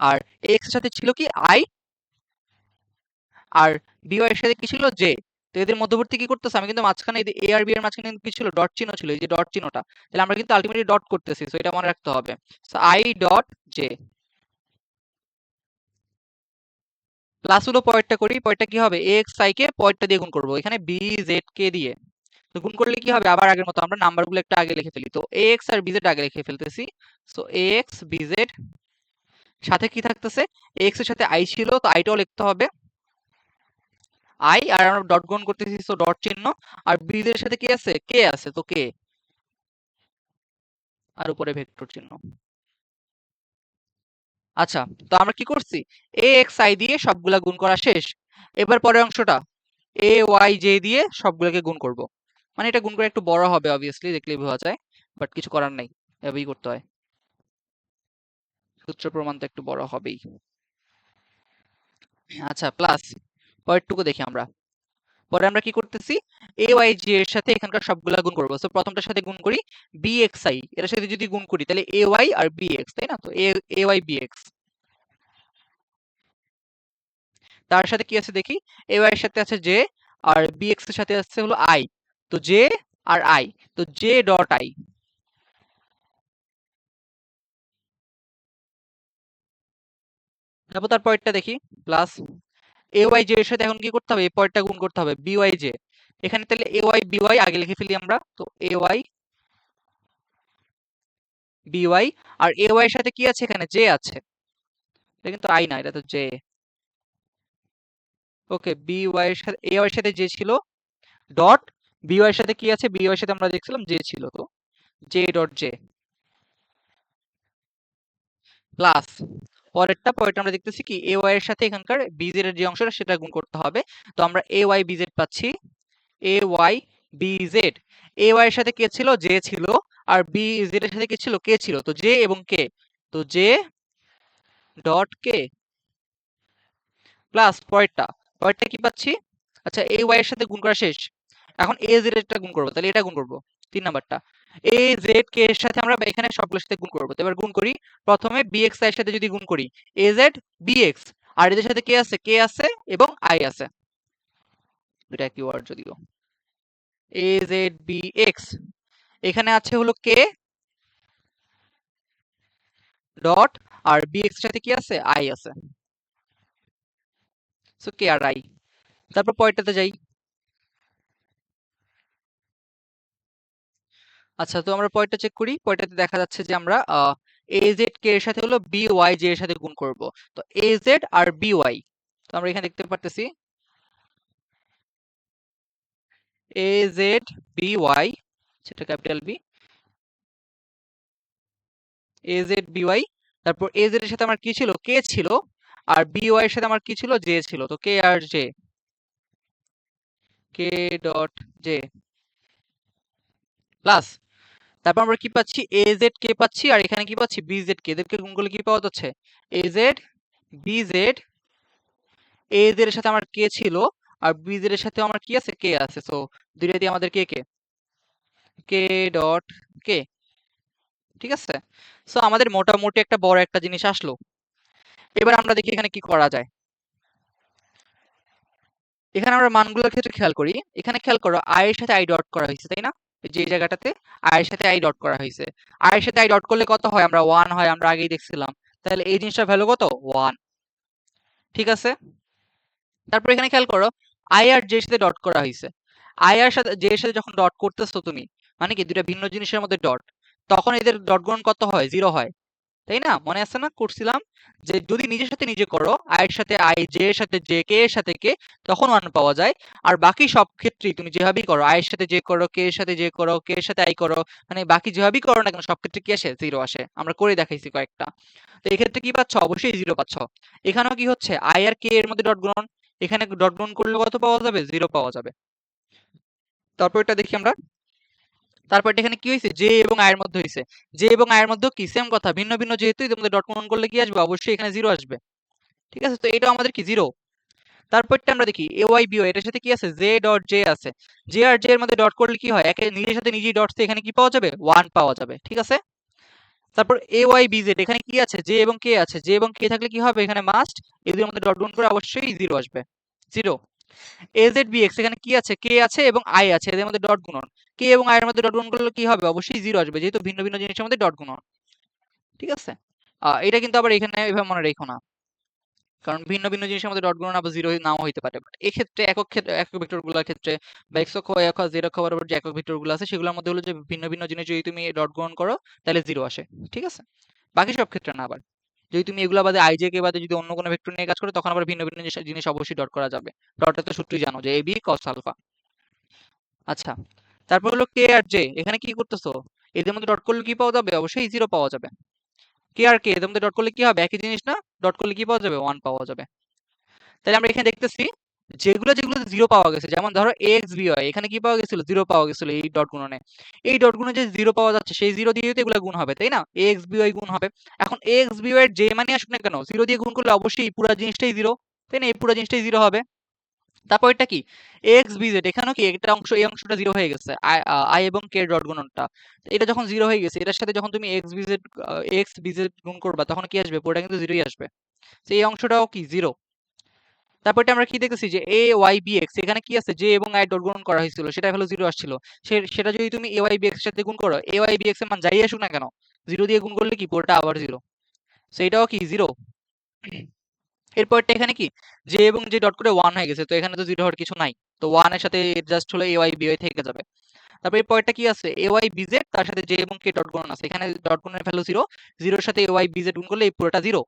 আর এক্স এর সাথে ছিল কি আই, আর বি ওয়াই এর সাথে কি ছিল, জে। তো এদের মধ্যবর্তী কি করতেছে, আমি কিন্তু মাঝখানে এ আর বি এর মাঝখানে কিন্তু কি ছিল, ডট চিহ্ন ছিল, এই যে ডট চিহ্নটা, তাহলে আমরা কিন্তু আলটিমেটলি ডট করতেছি, সো এটা মনে রাখতে হবে। So I dot J plus হলো পরেরটা করি, পরেরটা কি হবে, এক্স আই কে পরেরটা দিয়ে গুণ করবো এখানে বি জেড কে দিয়ে। তো গুণ করলে কি হবে, আবার আগের মতো আমরা নাম্বারগুলো একটু আগে লিখে ফেলি, তো এক্স আর বিজেড আগে লিখে ফেলতেছি। সো এক্স বিজেড সাথে কি থাকতেছে, এক্স এর সাথে আই ছিল তো আইটাও লিখতে হবে, আই আর আমরা ডট গুণ করতেছি তো ডট চিহ্ন, আর বি এর সাথে কি আছে, কে আছে, তো কে, আর উপরে ভেক্টর চিহ্ন। আচ্ছা, তো আমরা কি করছি, এ এক্স আই দিয়ে সবগুলা গুণ করা শেষ। এবার পরের অংশটা এ ওয়াই জে দিয়ে সবগুলোকে গুণ করব। মানে এটা গুণ করে একটু বড় হবে অবভিয়াসলি, দেখলেই বোঝা যায়, বাট কিছু করার নাই, এভাবেই করতে হয়, সূত্র প্রমাণ তো একটু বড় হবেই। আচ্ছা, প্লাস পরেরটুকু দেখি আমরা। পরে আমরা কি করতেছি, এ ওয়াই জি এর সাথে এখানকার সবগুলা গুণ করবো। সো প্রথমটার সাথে গুণ করি, বি এক্স আই এর সাথে যদি গুণ করি তাহলে A Y R B x, তাই না? তো এ ওয়াই বি এক্স, তার সাথে কি আছে দেখি, এ ওয়াই এর সাথে আছে জে আর বি এক্স এর সাথে আছে হলো আই, তো জে আর আই, তো জে ডট আই। তারপর তার পরেরটা দেখি, প্লাস এ ওয়াই জে এর সাথে এখন কি করতে হবে, এই পরেরটা গুণ করতে হবে, বি ওয়াই জে। এখানে তাহলে এ ওয়াই বি ওয়াই আগে লিখে ফেলি আমরা, তো এ Y B Y, R A Y এর সাথে কি আছে, এখানে জে আছে, এটা কিন্তু আই না, এটা তো জে। ওকে, বি ওয়াই এর সাথে এ ওয়াই এর সাথে জে ছিল, ডট বি ওয়াই এর সাথে কি আছে, বি ওয়াই এর সাথে আমরা দেখছিলাম জে ছিল, তো জে ডট জে প্লাস পরেরটা আমরা দেখতেছি কি এ ওয়াই এর সাথে এখানকার বিজেড এর যে অংশটা সেটা গুণ করতে হবে। তো আমরা এ ওয়াই বিজেড পাচ্ছি, A Y BZ. A Y এর সাথে কে ছিল, জে ছিল, আর বি জেড এর সাথে কে ছিল, কে ছিল। তো জে এবং কে, তো জে ডট কে প্লাস পরেরটা কি পাচ্ছি, আচ্ছা এ ওয়াই এর সাথে গুণ করা শেষ, এখন এ জেড এরটা গুণ করবো, তাহলে এটা গুণ করবো 3 নাম্বারটা। এ জেড কে এর সাথে আমরা এখানে সবগুলোর সাথে গুণ করবো। তো এবার গুণ করি, প্রথমে বিএক্স এর সাথে যদি গুণ করি এ জেড বিএক্স, আর এদের সাথে কে আছে এবং আই আছে, দুটা একই ওয়ার্ড যদিও। এ জেড বিএক্স, এখানে আছে হলো কে ডট, আর বিএক্স এর সাথে কি আছে, আই আছে, সো কে আর আই। তারপর পরেরটাতে যাই। আচ্ছা, তো আমরা পরেরটা চেক করি। পরেরটাতে দেখা যাচ্ছে যে আমরা এ জেড কে এর সাথে হলো বি ওয়াই জে এর সাথে গুণ করব। তো এ জেড আর বি ওয়াই, তো আমরা এখানে দেখতে পারতেছি এ জেড বি ওয়াই, সেটা capital B, A Z B Y. তারপর এ জেড এর সাথে আমার কি ছিল, কে ছিল, আর বি ওয়াই এর সাথে আমার কি ছিল, জে ছিল। তো কে আর জে, কে ডট জে প্লাস, তারপর আমরা কি পাচ্ছি, এ জেড কে পাচ্ছি, আর এখানে কি পাচ্ছি, বি জেড কে। এদেরকে গুণ করলে কি পাওয়া যাচ্ছে, A Z B Z. A Z এর সাথে আমার কে ছিল, আর বি জেড এর সাথে আমার কি আছে, কে আছে। সো দুইটা দিয়ে আমাদের কে কে, কে ডট কে। ঠিক আছে, সো আমাদের মোটামুটি একটা বড় একটা জিনিস আসলো। এবার আমরা দেখি এখানে কি করা যায়। এখানে আমরা মানগুলোর ক্ষেত্রে খেয়াল করি, এখানে খেয়াল করো আই এর সাথে আই ডট করা হয়েছে, তাই না? এই যে এই জায়গাটাতে আই এর সাথে আই ডট করা হয়েছে। আই এর সাথে আই ডট করলে কত হয়, আমরা 1 হয়, আমরা আগেই দেখছিলাম। তাহলে এই জিনিসটার ভ্যালু কত, 1। ঠিক আছে, তারপর এখানে খেয়াল করো আই আর জে এর সাথে ডট করা হয়েছে। আই আর সাথে জে এর সাথে যখন ডট করতেছো তুমি, মানে কি দুইটা ভিন্ন জিনিসের মধ্যে ডট, তখন এদের ডট গুণন কত হয়, 0 হয়, তাই না? মনে আছে না, করছিলাম যে যদি নিজের সাথে নিজে করো, আই এর সাথে আই, জে এর সাথে জে, কে এর সাথে কে, তখন 1 পাওয়া যায়। আর বাকি সব ক্ষেত্রেই তুমি যেভাবেই করো, আই এর সাথে জে করো, কে এর সাথে জে করো, কে এর সাথে আই করো, মানে বাকি যেভাবেই করো না কেন সব ক্ষেত্রে কি আসে, 0 আসে। আমরা করে দেখাইছি কয়েকটা। তো এই ক্ষেত্রে কি পাচ্ছ, অবশ্যই 0 পাচ্ছ। এখানেও কি হচ্ছে, আই আর কে এর মধ্যে ডট গুণন, এখানে ডট গুণন করলে কত পাওয়া যাবে, 0 পাওয়া যাবে। তারপর এটা দেখি আমরা, তারপর এখানে কি হয়েছে, জে এবং আয়ের মধ্যে হয়েছে। জে এবং আয়ের মধ্যে কি সেম কথা, ভিন্ন ভিন্ন যেহেতু এদের মধ্যে ডট গুণন করলে কি আসবে, অবশ্যই এখানে 0 আসবে। ঠিক আছে, তো এটা আমাদের কি 0। তারপরটা আমরা দেখি এ ওয়াই বি ওয়াই, এটার সাথে কি আছে, জে ডট জে আছে। জে আর জে এর মধ্যে ডট করলে কি হয়, একে নিজের সাথে নিজেই ডট, এখানে কি পাওয়া যাবে, 1 পাওয়া যাবে। ঠিক আছে, তারপর এ ওয়াই বি জেড, এখানে কি আছে, জে এবং কে আছে। জে এবং কে থাকলে কি হবে, এখানে মাস্ট এদের মধ্যে ডট গুণ করে অবশ্যই 0 আসবে, 0। এজেড বিএক্স, এখানে কি আছে, কে আছে এবং আই আছে, এদের মধ্যে ডট গুণন, কে এবং আই এর মধ্যে ডট গুণন করলে কি হবে, অবশ্যই 0 আসবে, যেহেতু ভিন্ন ভিন্ন জিনিসের মধ্যে ডট গুণন। ঠিক আছে, এটা কিন্তু আবার এখানে এভাবে মনে রেখো না, কারণ ভিন্ন ভিন্ন জিনিসের মধ্যে ডট গুণন আবার 0 নাও হইতে পারে। বাট এই ক্ষেত্রে একক ভেক্টর গুলোর ক্ষেত্রে বা এক্স অক্ষ ওয়াই অক্ষ জেড অক্ষ বরাবর যে একক ভেক্টর গুলো আছে সেগুলোর মধ্যে হলো যে ভিন্ন ভিন্ন জিনিস যদি তুমি ডট গুণন করো তাহলে 0 আসে। ঠিক আছে, বাকি সব ক্ষেত্রে না। আবার যদি তুমি এগুলা বাদে আই জে কে বাদে যদি অন্য কোনো ভেক্টর নিয়ে কাজ করো তখন আবার ভিন্ন ভিন্ন জিনিস অবশ্যই ডট করা যাবে। ডটের তো সূত্রই জানো যে এ বি কস আলফা। আচ্ছা, তারপর হলো কে আর জে, এখানে কি করতেছো, এদের মধ্যে ডট করলে কি পাওয়া যাবে, অবশ্যই 0 পাওয়া যাবে। কে আর কে এদের মধ্যে ডট করলে কি হবে, একই জিনিস না, ডট করলে কি পাওয়া যাবে, 1 পাওয়া যাবে। তাহলে আমরা এখানে দেখতেছি যেগুলো যেগুলো 0 পাওয়া গেছে, যেমন ধরো এক্স বি ওয়াই, এখানে কি পাওয়া গেছিল, 0 পাওয়া গেছিল এই ডট গুণনে। এই ডট গুণে যে 0 পাওয়া যাচ্ছে সেই 0 দিয়ে তো এগুলো গুণ হবে, তাই না, এক্স বি ওয়াই গুণ হবে। এখন এক্স বি ওয়াই এর যে মানে আসুক না কেন, 0 দিয়ে গুণ করলে অবশ্যই পুরো জিনিসটাই 0, তাই না, এই পুরো জিনিসটাই 0 হবে। তারপর এটা কি, এক্স বি জেড, এখানেও কি একটা অংশ, এই অংশটা 0 হয়ে গেছে, আই এবং কে ডট গুণনটা। তো এটা যখন 0 হয়ে গেছে, এটার সাথে যখন তুমি এক্স বি জেড গুণ করবা তখন কি আসবে, পুরোটা কিন্তু 0ই আসবে। তো এই অংশটাও কি 0। তারপরটা আমরা কি দেখতেছি যে এ ওয়াই বি এক্স, এখানে কি আছে, জে এবং আই ডট গুণন করা হয়েছিল, সেটা হলো 0 আসছিল। সেটা যদি তুমি এ ওয়াই বি এক্স এর সাথে গুণ করো, এ ওয়াই বি এক্স এর মান যাই আসুক না কেন, 0 দিয়ে গুণ করলে কি পুরোটা আবার 0। তো এটাও কি 0। এরপরটা এখানে কি, জে এবং জে ডট করে 1 হয়ে গেছে, তো এখানে তো 0 হওয়ার কিছু নাই, তো 1 এর সাথে জাস্ট হলো এ ওয়াই বি ওয়াই থেকে যাবে। তারপর এর পরেরটা কি আছে, এ ওয়াই বি জেড, তার সাথে জে এবং কে ডট গুণন আছে, এখানে ডট গুণনের ভ্যালু 0, 0 এর সাথে এ ওয়াই বি জেড গুণ করলে এই পুরোটা 0।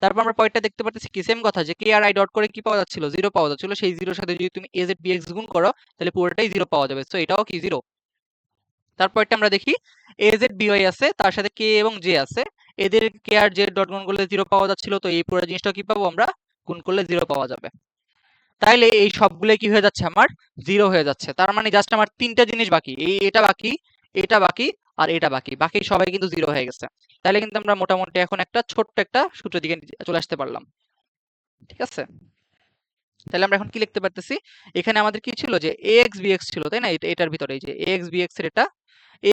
তারপর আমরা পরেরটা দেখতে পাচ্ছি কি সেম কথা, যে কে আর আই ডট করে কি পাওয়া যাচ্ছিল, 0 পাওয়া যাচ্ছিল, সেই 0 এর সাথে যদি তুমি এ জেড বি এক্স গুণ করো তাহলে পুরোটাই 0 পাওয়া যাবে। সো এটাও কি 0। তারপরটা আমরা দেখি এজেড বিওয়াই আছে, তার সাথে কে এবং জে আছে, এদের কে আর জে ডট গুণ করলে 0 পাওয়া যাচ্ছিল, তো এই পুরো জিনিসটা কি পাবো আমরা, গুণ করলে 0 পাওয়া যাবে। তাইলে এই সবগুলো কি হয়ে যাচ্ছে, আমার 0 হয়ে যাচ্ছে। তার মানে জাস্ট আমার তিনটা জিনিস বাকি, এটা বাকি, এটা বাকি, আর এটা বাকি, বাকি সবাই কিন্তু 0 হয়ে গেছে। তাহলে কিন্তু আমরা মোটামুটি এখন একটা ছোট্ট একটা সূত্রের দিকে চলে আসতে পারলাম। ঠিক আছে, তাহলে আমরা এখন কি লিখতে পারতেছি, এখানে আমাদের কি ছিল, যে ax bx ছিল, তাই না, এটার ভিতরে এই যে ax bx এর এটা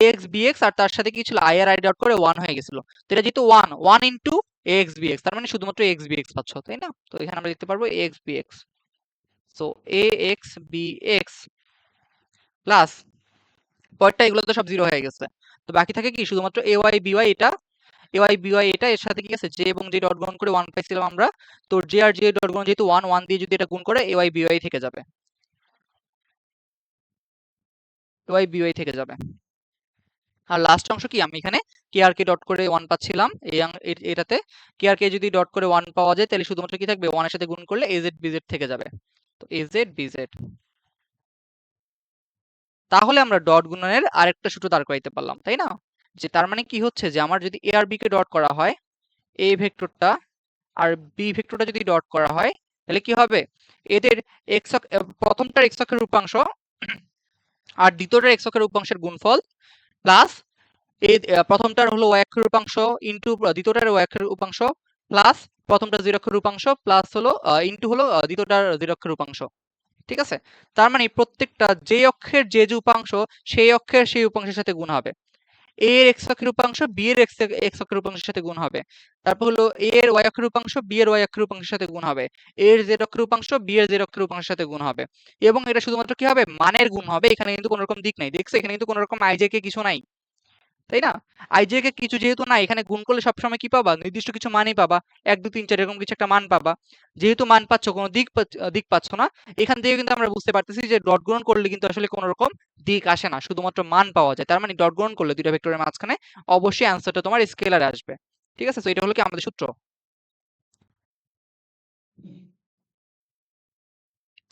ax bx, আর তার সাথে কি ছিল, i আর i ডট করে 1 হয়ে গেছিল। তো এটা যেহেতু 1 ইনটু ax bx, তার মানে শুধুমাত্র ax bx পাচ্ছ, তাই না। তো এখানে আমরা লিখতে পারবো ax bx, so ax bx plus পরেরটা, এগুলো তো সব 0 হয়ে গেছে, তো বাকি থাকে কি শুধুমাত্র ay by, এটা ay by, এটা এর সাথে কি আছে, j এবং j ডট গুণ করে 1 পাইছিলাম আমরা, তো j আর j ডট গুণ যেহেতু 1 1 দিয়ে যদি এটা গুণ করে ay by থেকে যাবে, ay by থেকে যাবে। আর লাস্ট অংশ কি, আমি এখানে কে আর কে ডট করে 1 পাচ্ছিলাম, এটাতে কে আর কে যদি ডট করে 1 পাওয়া যায়, তাহলে শুধুমাত্র কি থাকবে, 1 এর সাথে গুণ করলে az bz থেকে যাবে, তো az bz। তাহলে আমরা ডট গুণনের আরেকটা সূত্র দাঁড় করাইতে পারলাম, তাই না, যে তার মানে কি হচ্ছে, যে আমার যদি a আর b কে ডট করা হয়, a ভেক্টরটা আর b ভেক্টরটা যদি ডট করা হয়, তাহলে কি হবে, এদের প্রথমটার x অক্ষের রূপাংশ আর দ্বিতীয়টার x অক্ষের রূপাংশের গুণফল, প্লাস এই প্রথমটার হলো y অক্ষের রূপাংশ ইনটু দ্বিতীয়টার y অক্ষের রূপাংশ, প্লাস প্রথমটার 0 অক্ষের রূপাংশ, প্লাস হলো ইনটু হলো দ্বিতীয়টার 0 অক্ষের রূপাংশ। ঠিক আছে, তার মানে প্রত্যেকটা যে অক্ষের যে যে উপাংশ, সেই অক্ষের সেই উপাংশের সাথে গুণ হবে। a এর x অক্ষের উপাংশ b এর x অক্ষের উপাংশের সাথে গুণ হবে। তারপর হলো a এর y অক্ষের উপাংশ b এর y অক্ষের উপাংশের সাথে গুণ হবে। a এর z অক্ষের উপাংশ b এর z অক্ষের উপাংশের সাথে গুণ হবে। এবং এটা শুধুমাত্র কি হবে, মানের গুণ হবে, এখানে কিন্তু কোনো রকম দিক নাই, দেখছো এখানে কিন্তু কোনো রকম i j k কিছু নাই, তাই না। i j k কিছু যেহেতু না, এখানে গুণ করলে সবসময় কি পাবা, নির্দিষ্ট কিছু মানই পাবা, 1 2 3 4 এরকম কিছু একটা মান পাবা। যেহেতু মান পাচ্ছ, কোনো দিক পাচ্ছ না, এখান থেকে কিন্তু আমরা বুঝতে পারতেছি যে ডট গুণন করলে কিন্তু আসলে কোনো রকম দিক আসে না, শুধুমাত্র মান পাওয়া যায়। তার মানে ডট গুণন করলে দুইটা ভেক্টরের মাঝখানে অবশ্যই অ্যান্সারটা তোমার স্কেলারে আসবে। ঠিক আছে, তো এটা হলো কি আমাদের সূত্র,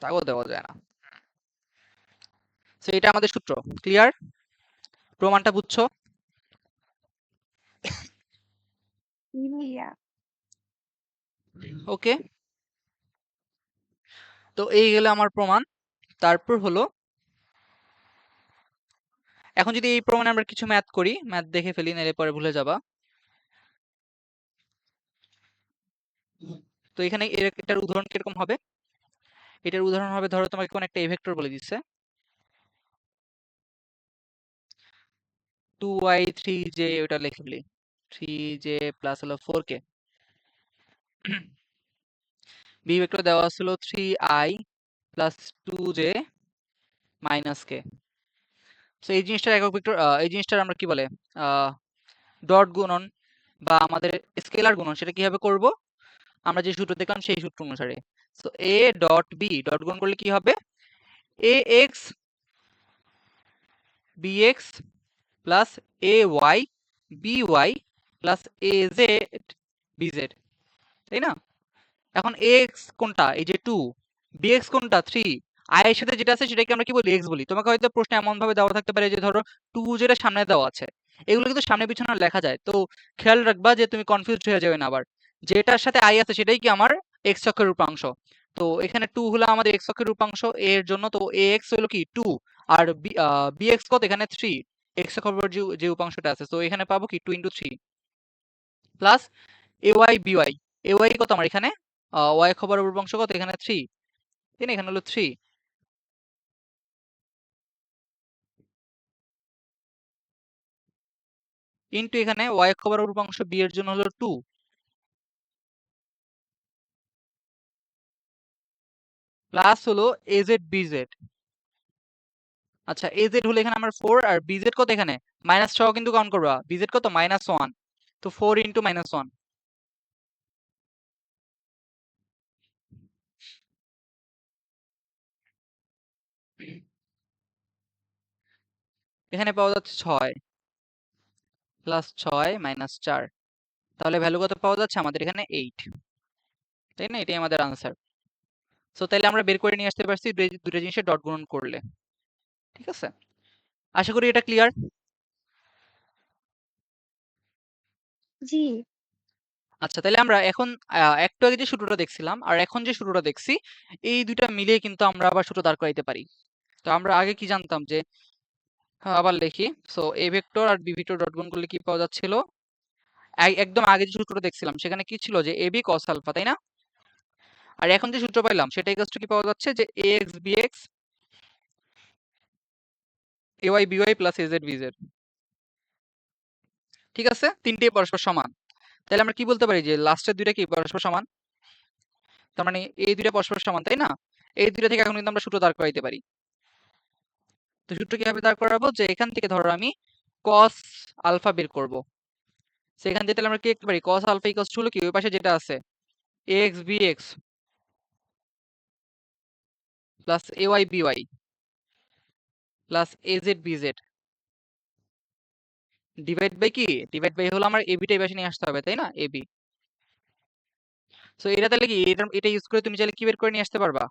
তাও দেওয়া যায় না। তো এটা আমাদের সূত্র, ক্লিয়ার, প্রমাণটা বুঝছো। জি ভাইয়া। ওকে, তো এই গেল আমার প্রমাণ। তারপর হলো, এখন যদি এই প্রমাণে আমরা কিছু ম্যাথ করি, ম্যাথ দেখে ফেলি, নাহলে পরে ভুলে যাবা। তো এখানে এটার উদাহরণ কিরকম হবে, এটার উদাহরণ হবে, ধরো তোমাকে কোন একটা a ভেক্টর বলে দিচ্ছে, 2y 3j, ওটা লিখে ফেলি, 3j প্লাস হলো 4k, b ভেক্টর দেওয়া ছিল 3i plus 2j minus k। তো এই জিনিসটার একক ভেক্টর, এই জিনিসটার আমরা কি বলে, ডট গুণন বা আমাদের স্কেলার গুণন, সেটা কিভাবে করব, আমরা যে সূত্র দেখলাম সেই সূত্র অনুসারে। So a dot b dot গুণ করলে কি হবে, ax bx plus ay by plus az bz, তাই না। এখন x কোনটা, এই যে 2, bx কোনটা 3, i এর সাথে যেটা আছে সেটাকে আমরা কি বলি, x বলি। তোমাকে হয়তো প্রশ্ন এমন ভাবে দেওয়া থাকতে পারে যে ধরো 2 যেটা সামনে দেওয়া আছে, এগুলো কিন্তু সামনে পিছনে লেখা যায়, তো খেয়াল রাখবা যে তুমি কনফিউজড হয়ে যাবে না আবার, যেটার সাথে i আছে সেটাই কি আমার x অক্ষের রূপাংশ। তো এখানে 2 হলো আমাদের x অক্ষের রূপাংশ a এর জন্য, তো ax হলো কি 2, আর bx কত, এখানে 3, x অক্ষের যে উপাংশটা আছে, তো এখানে পাবো কি 2 × 3 প্লাস ay by, ay কত আমার এখানে, y অক্ষের উপাংশ কত, এখানে 3, তাই না, এখানে হলো 3 ইনটু এখানে y অক্ষের উপাংশ b এর জন্য হলো 2 প্লাস হলো az bz। আচ্ছা, az হলো এখানে আমার 4, আর bz কত, এখানে মাইনাস সহ কিন্তু কাউন্ট করবা, bz কত -1, তো 4 ইনটু -1, এখানে পাওয়া যাচ্ছে 6 প্লাস 6 মাইনাস 4, তাহলে ভ্যালু কত পাওয়া যাচ্ছে আমাদের এখানে 8, তাই না, এটাই আমাদের আনসার। সো তাহলে আমরা বের করে নিয়ে আসতে পারছি দুটো জিনিসের ডট গুণন করলে। ঠিক আছে, আশা করি এটা ক্লিয়ার। জি। আচ্ছা, তাহলে আমরা এখন একটু আগে যে সূত্রটা দেখছিলাম আর এখন যে সূত্রটা দেখছি, এই দুইটা মিলিয়ে কিন্তু আমরা আবার সূত্র দাঁড় করাইতে পারি। তো আমরা আগে কি জানতাম যে, আবার লিখি। সো এ ভেক্টর আর বি ভেক্টর ডট গুণ করলে কি পাওয়া যাচ্ছিল? একদম আগে যে সূত্রটা দেখছিলাম সেখানে কি ছিল, যে এবি কস আলফা, তাই না? আর এখন যে সূত্র পাইলাম সেটা ইকুয়াল টু কি পাওয়া যাচ্ছে, যে A X B X A Y B Y plus A Z B Z. ঠিক আছে, তিনটেই পরস্পর সমান। তাহলে আমরা কি বলতে পারি, যে লাস্টের দুইটা কি পরস্পর সমান? তার মানে এই দুইটা পরস্পর সমান, তাই না? এই দুইটা থেকে এখন কিন্তু আমরা সূত্র দাঁড় করাইতে পারি। তো সূত্র কিভাবে দাঁড় করাবো, যে এখান থেকে ধরো আমি cos আলফা বের করব। সেখান থেকে তাহলে আমরা কি লিখতে পারি, cos আলফা ইকুয়ালস টু হলো কি, ওই পাশে যেটা আছে ax bx plus ay by plus az bz divide by কি, ডিভাইড বাই হলো আমার এবি টা এই পাশে নিয়ে আসতে হবে, তাই না? এবি। সো এটা তাহলে কি, এটা ইউজ করে তুমি চাইলে কি বের করে নিয়ে আসতে পারবা,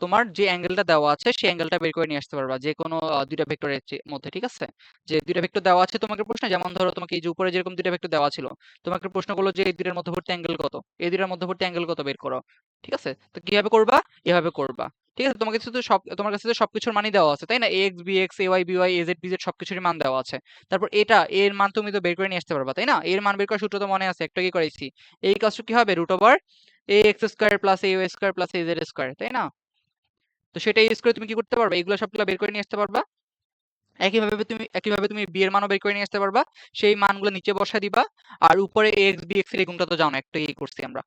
তোমার যে অ্যাঙ্গেলটা দেওয়া আছে সেই অ্যাঙ্গেলটা বের করে নিয়ে আসতে পারবা যে কোনো দুইটা ভেক্টরের মধ্যে। ঠিক আছে, যে দুইটা ভেক্টর দেওয়া আছে তোমাকে প্রশ্নে, যেমন ধরো তোমাকে এই যে উপরে যেরকম দুইটা ভেক্টর দেওয়া ছিল, তোমাকে প্রশ্ন করলো যে এই দুইটার মধ্যবর্তী অ্যাঙ্গেল কত, এই দুইটার মধ্যবর্তী অ্যাঙ্গেল কত বের করো। ঠিক আছে, তো কিভাবে করবা, এভাবে করবা। ঠিক আছে, তোমার কাছে তো তোমার কাছে তো সবকিছুর মানই দেওয়া আছে, তাই না? X B X A Y B Y A Z B Z সবকিছুরই মান দেওয়া আছে। তারপর এটা এর মান তুমি তো বের করে নিয়ে আসতে পারবা, তাই না? এর মান বের করার সূত্র তো মনে আছে, একটু কি করেছি, এই কাজটা কি হবে, root over A X square plus A Y square plus A Z square, তাই না? তো সেটা ইউজ করে তুমি কি করতে পারবা, এগুলো সবগুলো বের করে নিয়ে আসতে পারবা। একইভাবে তুমি বি এর মানও বের করে নিয়ে আসতে পারবা। সেই মানগুলো নিচে বসা দিবা, আর উপরে এক্স বি এক্স এর এই গুণটা তো জানো, একটা এই করছি আমরা।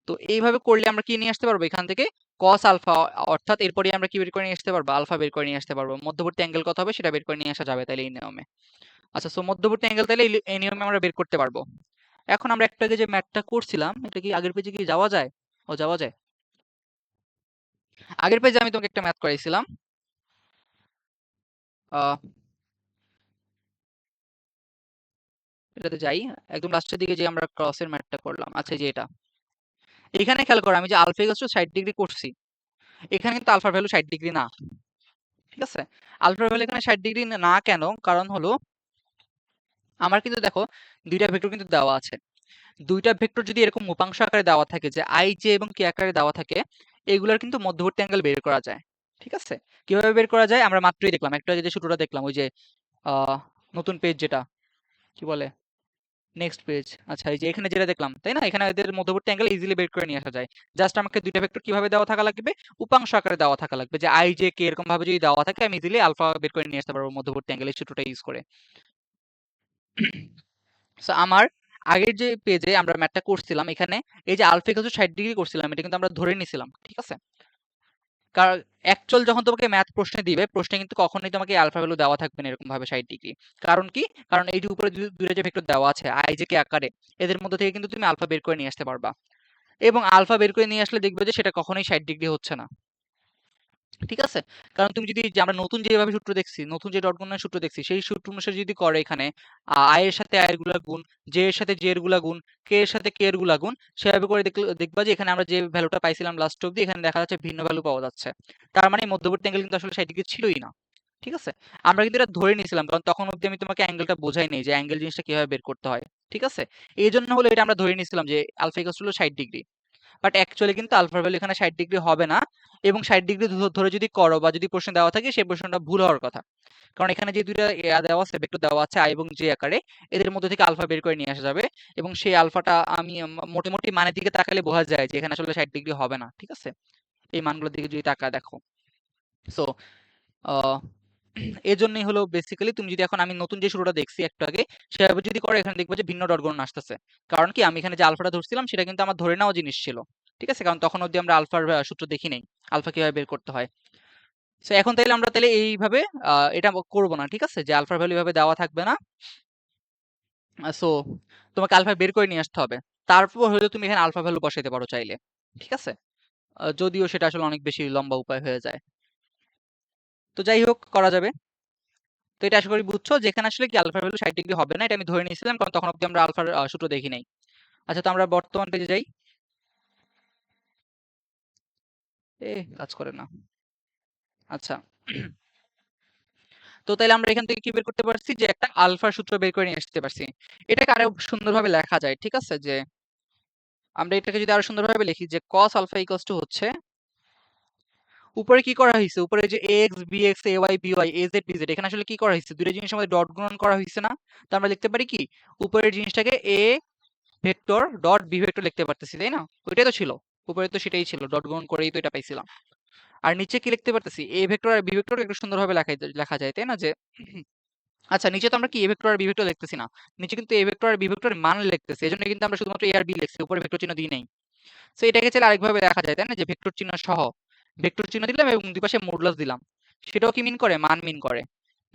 তো এইভাবে করলে আমরা কি নিয়ে আসতে পারবো এখান থেকে, cos আলফা, অর্থাৎ এরপরে আমরা কি বের করে নিয়ে আসতে পারবো, আলফা বের করে নিয়ে আসতে পারবো। মধ্যবর্তী অ্যাঙ্গেল কত হবে সেটা বের করে নিয়ে আসা যাবে তাইলে এই নিয়মে। আচ্ছা, সো মধ্যবর্তী অ্যাঙ্গেল তাইলে এই নিয়মে আমরা বের করতে পারবো। এখন আমরা একটু আগে যে ম্যাথটা করছিলাম, এটা কি আগের পেজে কি যাওয়া যায়? ও যাওয়া যায়। আগের পেজে আমি তোমাকে একটা ম্যাথ করাইছিলাম। আহ এটাতে যাই, একদম লাস্টের দিকে যে আমরা ক্রসের ম্যাথটা করলাম। আচ্ছা, এই যে এটা, এখানে খেয়াল করো আমি যে আলফা ইকুয়ালস টু 60 ডিগ্রি করছি, এখানে কিন্তু আলফার ভ্যালু 60 ডিগ্রি না। ঠিক আছে, আলফার ভ্যালু এখানে 60 ডিগ্রি না, কেন? কারণ হলো আমার কিন্তু দেখো দুইটা ভেক্টর কিন্তু দেওয়া আছে। দুইটা ভেক্টর যদি এরকম উপাংশ আকারে দেওয়া থাকে, যে আই জে এবং কে আকারে দেওয়া থাকে, এগুলোর কিন্তু মধ্যবর্তী অ্যাঙ্গেল বের করা যায়। ঠিক আছে, কিভাবে বের করা যায় আমরা মাত্রই দেখলাম, একটা যে সূত্রটা দেখলাম, ওই যে আহ নতুন পেজ যেটা কি বলে, নেক্সট পেজ। আচ্ছা, এই যে এখানে যেটা দেখলাম, তাই না? এখানে এদের মধ্যবর্তী অ্যাঙ্গেল ইজিলি বের করে নিয়ে আসা যায়। জাস্ট আমাকে দুইটা ভেক্টর কিভাবে দেওয়া থাকা লাগবে, উপাংশ আকারে দেওয়া থাকা লাগবে, যে আই জে কে এরকম ভাবে যদি দেওয়া থাকে আমি ইজিলি আলফা বের করে নিয়ে আসতে পারবো মধ্যবর্তী অ্যাঙ্গেল এই সূত্রটা ইউজ করে। সো আমার আগের যে পেজে আমরা ম্যাথটা করছিলাম, এখানে এই যে আলফা ইকুয়াল টু 60 ডিগ্রি করছিলাম, এটা কিন্তু আমরা ধরে নিছিলাম। ঠিক আছে, কারণ অ্যাকচুয়াল যখন তোমাকে ম্যাথ প্রশ্নে দিবে, প্রশ্নে কিন্তু কখনোই তোমাকে আলফা ভ্যালু দেওয়া থাকবে না এরকম ভাবে 60 ডিগ্রি। কারণ কি, কারণ এই যে উপরে দুইটা যে ভেক্টর দেওয়া আছে আই জে কে আকারে, এদের মধ্যে থেকে কিন্তু তুমি আলফা বের করে নিয়ে আসতে পারবা, এবং আলফা বের করে নিয়ে আসলে দেখবে যে সেটা কখনোই 60 ডিগ্রি হচ্ছে না। ঠিক আছে, কারণ তুমি যদি, যে আমরা নতুন যেভাবে সূত্র দেখছি, নতুন যে ডট গুণনের সূত্র দেখছি, সেই সূত্র অনুসারে যদি করে এখানে আই এর সাথে আই এর গুলা গুণ, জে এর সাথে জে এর গুলা গুণ, কে এর সাথে কে এর গুলা গুণ, সেভাবে করে দেখলে দেখবা যে এখানে আমরা যে ভ্যালুটা পাইছিলাম লাস্ট অব্দি, এখানে দেখা যাচ্ছে ভিন্ন ভ্যালু পাওয়া যাচ্ছে। তার মানে মধ্যবর্তী অ্যাঙ্গেল কিন্তু আসলে 60 ডিগ্রি ছিলই না। ঠিক আছে, আমরা কিন্তু এটা ধরে নিয়েছিলাম, কারণ তখন অব্দি আমি তোমাকে অ্যাঙ্গেলটা বোঝাই নেই যে অ্যাঙ্গেল জিনিসটা কিভাবে বের করতে হয়। ঠিক আছে, এই জন্য হলো এটা আমরা ধরে নিয়েছিলাম যে alpha equals to 60 degree. But actually কিন্তু আলফার ভ্যালু এখানে 60 ডিগ্রি হবে না, এবং 60 ডিগ্রি ধরে যদি করো বা যদি প্রশ্ন দেওয়া থাকে, সেই প্রশ্নটা ভুল হওয়ার কথা। কারণ এখানে যে দুইটা দেওয়া আছে, ভেক্টর দেওয়া আছে আই এবং জে আকারে, এদের মধ্যে থেকে আলফা বের করে নিয়ে আসা যাবে, এবং সেই আলফাটা আমি মোটামুটি মানের দিকে তাকালে বোঝা যায় যে এখানে আসলে 60 ডিগ্রি হবে না। ঠিক আছে, এই মানগুলোর দিকে যদি তাকা দেখো। সো এই জন্যই হলো বেসিক্যালি, তুমি যদি এখন আমি নতুন যে শুরুটা দেখছি একটু আগে, সেভাবে যদি করো, এখানে দেখবো যে ভিন্ন ডট গণনা আসতেছে। কারণ কি, আমি এখানে যে আলফাটা ধরছিলাম সেটা কিন্তু আমার ধরে নেওয়া জিনিস ছিল। ঠিক আছে, কারণ তখন অব্দি আমরা আলফার সূত্র দেখি নাই, আলফা কিভাবে বের করতে হয়। সো এখন তাইলে আমরা তাহলে এইভাবে এটা করব না। ঠিক আছে, যে আলফার ভ্যালু ভাবে দেওয়া থাকবে না। সো তোমাকে আলফা বের করে নিয়ে আসতে হবে, তারপর হয়তো তুমি এখানে আলফা ভ্যালু বসাইতে পারো চাইলে। ঠিক আছে, যদিও সেটা আসলে অনেক বেশি লম্বা উপায় হয়ে যায়। তো যাই হোক, করা যাবে। তো এটা আশা করি বুঝছো, যেখানে আসলে কি আলফার ভ্যালু 60 ডিগ্রি হবে না, এটা আমি ধরে নিয়েছিলাম, কারণ তখন অব্দি আমরা আলফার সূত্র দেখি নাই। আচ্ছা, তো আমরা বর্তমান পেজে যাই। কাজ করে না। আচ্ছা, তো তাইলে আমরা এখান থেকে কি বের করতে পারছি যে একটা আলফা সূত্র বের করে নিয়ে আসতে পারছি। এটাকে আরো সুন্দরভাবে লেখা যায়, ঠিক আছে? যে আমরা এটাকে যদি আরো সুন্দরভাবে লিখি যে cos আলফা ইকুয়ালস টু হচ্ছে, উপরে কি করা হয়েছে, উপরে যে ax bx ay by az bz, এখানে আসলে কি করা হয়েছে, দুইটা জিনিসের মধ্যে ডট গুণন করা হয়েছে না? তো আমরা লিখতে পারি কি, উপরের জিনিসটাকে a vector dot B vector লিখতে পারতেছি, তাই না? ওইটাই তো ছিল, উপরে তো সেটাই ছিল, ডট গুণন করেই তো এটা পাইছিলাম। আর নিচে কি লিখতে পারতেছি, এ ভেক্টর আর বি ভেক্টর একটু সুন্দরভাবে লেখা যায়, তাই না? যে আচ্ছা, নিচে তো আমরা কি এ ভেক্টর আর বি ভেক্টর লিখতেছি না, নিচে কিন্তু এ ভেক্টর আর বি ভেক্টরের মান লিখতেছি, এজন্য কিন্তু আমরা শুধুমাত্র এ আর বি লিখছি, উপরে ভেক্টর চিহ্ন দিই নাই। সো এটাকে চাইলে আরেকভাবে দেখা যায়, তাই না? যে ভেক্টর চিহ্ন সহ ভেক্টর চিহ্ন দিলাম এবং দুই পাশে মডুলাস দিলাম, সেটাও কি মিন করে, মান মিন করে,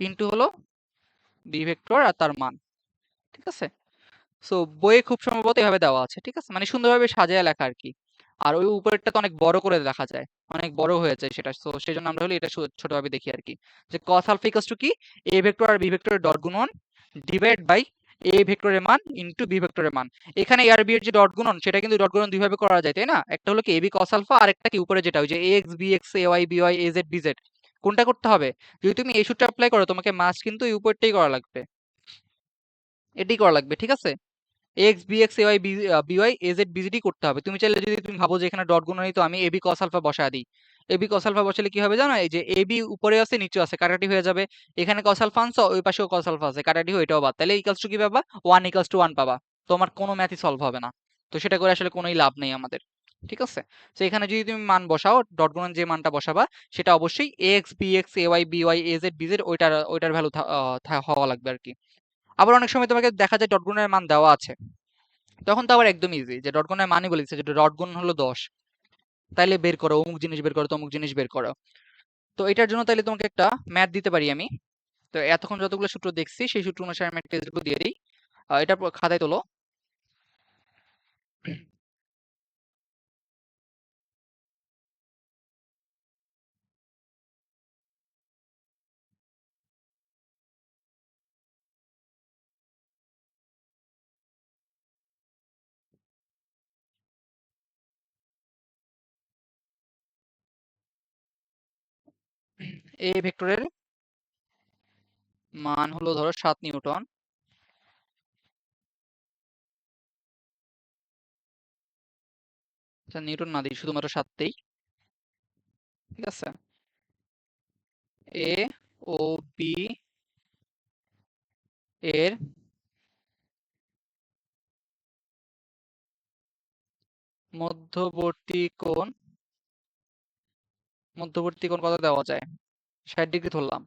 ইনটু হলো বি ভেক্টর আর তার মান, ঠিক আছে? সো বইয়ে খুব সম্ভবত এভাবে দেওয়া আছে, ঠিক আছে? মানে সুন্দরভাবে সাজায় লেখা আর কি। আর ওই উপরেরটা তো অনেক বড় করে দেখা যায়, অনেক বড় হয়ে যায় সেটা, তো সেই জন্য আমরা হলে এটা ছোটভাবে দেখি আর কি। যে cos আলফা ইকুয়ালস টু কি, এ ভেক্টর আর বি ভেক্টরের ডট গুণন ডিভাইড বাই এ ভেক্টরের মান ইনটু বি ভেক্টরের মান। এখানে এ আর বি এর যে ডট গুণন, সেটা কিন্তু ডট গুণন দুইভাবে করা যায়, তাই না? একটা হলো কি এবি cos আলফা, আর একটা কি উপরে যেটা ওই যে ax bx ay by az bz, কোনটা করতে হবে? যদি তুমি এই সূত্র অ্যাপ্লাই করো, তোমাকে মাস কিন্তু এই উপরটাই করা লাগবে, এটাই করা লাগবে, ঠিক আছে? X B X AY BY AZ BZ করতে হবে। তুমি চাইলে যদি তুমি ভাবো যে এখানে ডট গুণ নেই, তো আমি এবি কস আলফা বসায় দিই। এবি কস আলফা বসালে কি হবে জানো, এই যে এবি উপরে আছে নিচে আছে, কাটাকাটি হয়ে যাবে। এখানে কস আলফা আনছো, ওই পাশেও কস আলফা আছে, কাটাকাটি হয়ে এটাও বাদ, তাহলে ইকুয়ালস টু কি পাবা, 1 = 1 পাবা। তোমার কোনো ম্যাথই সলভ হবে না, তো সেটা করে আসলে কোনোই লাভ নেই আমাদের, ঠিক আছে? তো এখানে যদি তুমি মান বসাও, ডট গুণন যে মানটা বসাবা সেটা অবশ্যই X B X A Y B Y A Z B Z ওইটার ভ্যালু হওয়া লাগবে আর কি। আবার অনেক সময় তোমাকে দেখা যায় ডট গুণনের মান দেওয়া আছে, তখন তো আবার একদম ইজি, যে ডট গুণের মানই বলেছে যে ডট গুণ হলো 10, তাইলে বের করো অমুক জিনিস বের করো, তমুক জিনিস বের করো। তো এটার জন্য তাইলে তোমাকে একটা ম্যাথ দিতে পারি আমি। তো এতক্ষণ যতগুলো সূত্র দেখছি সেই সূত্র অনুসারে আমি একটা example দিয়ে দিই। এটা খাতায় তোলো। এ ভেক্টরের মান হলো ধরো 7 নিউটন, আচ্ছা নিউটন না দিই, শুধুমাত্র 7 তেই, ঠিক আছে? এ ও বি এর মধ্যবর্তী কোণ কত দেওয়া যায়, 60 ডিগ্রি ধরলাম,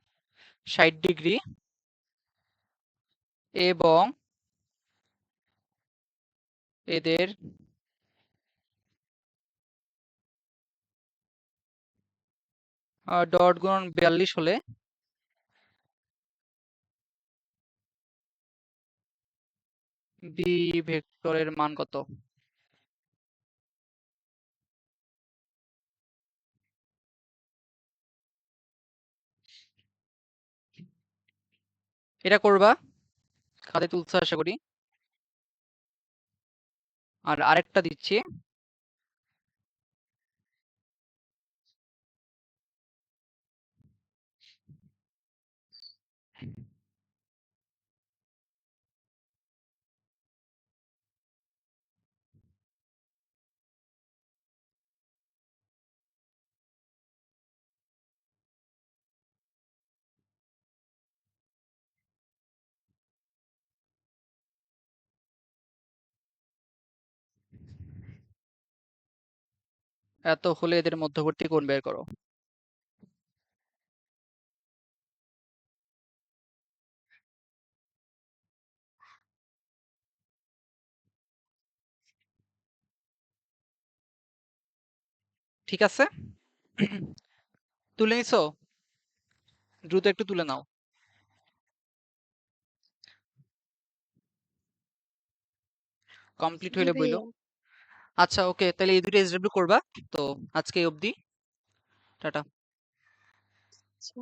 60 ডিগ্রি, এবং এদের ডট গুণন 42 হলে বি ভেক্টরের মান কত? এটা করবা, খাতায় তুলছো আশা করি। আর আরেকটা দিচ্ছি, এত হলে এদের মধ্যবর্তী কোণ বের করো। ঠিক আছে? তুলে নিছো? দ্রুত একটু তুলে নাও। কমপ্লিট জি হইলে বইলো। ভাইয়া। আচ্ছা ওকে, তাহলে এই দুটো এসডব্লিউ করবা। তো আজকে এই অবধি, টাটা। আচ্ছা।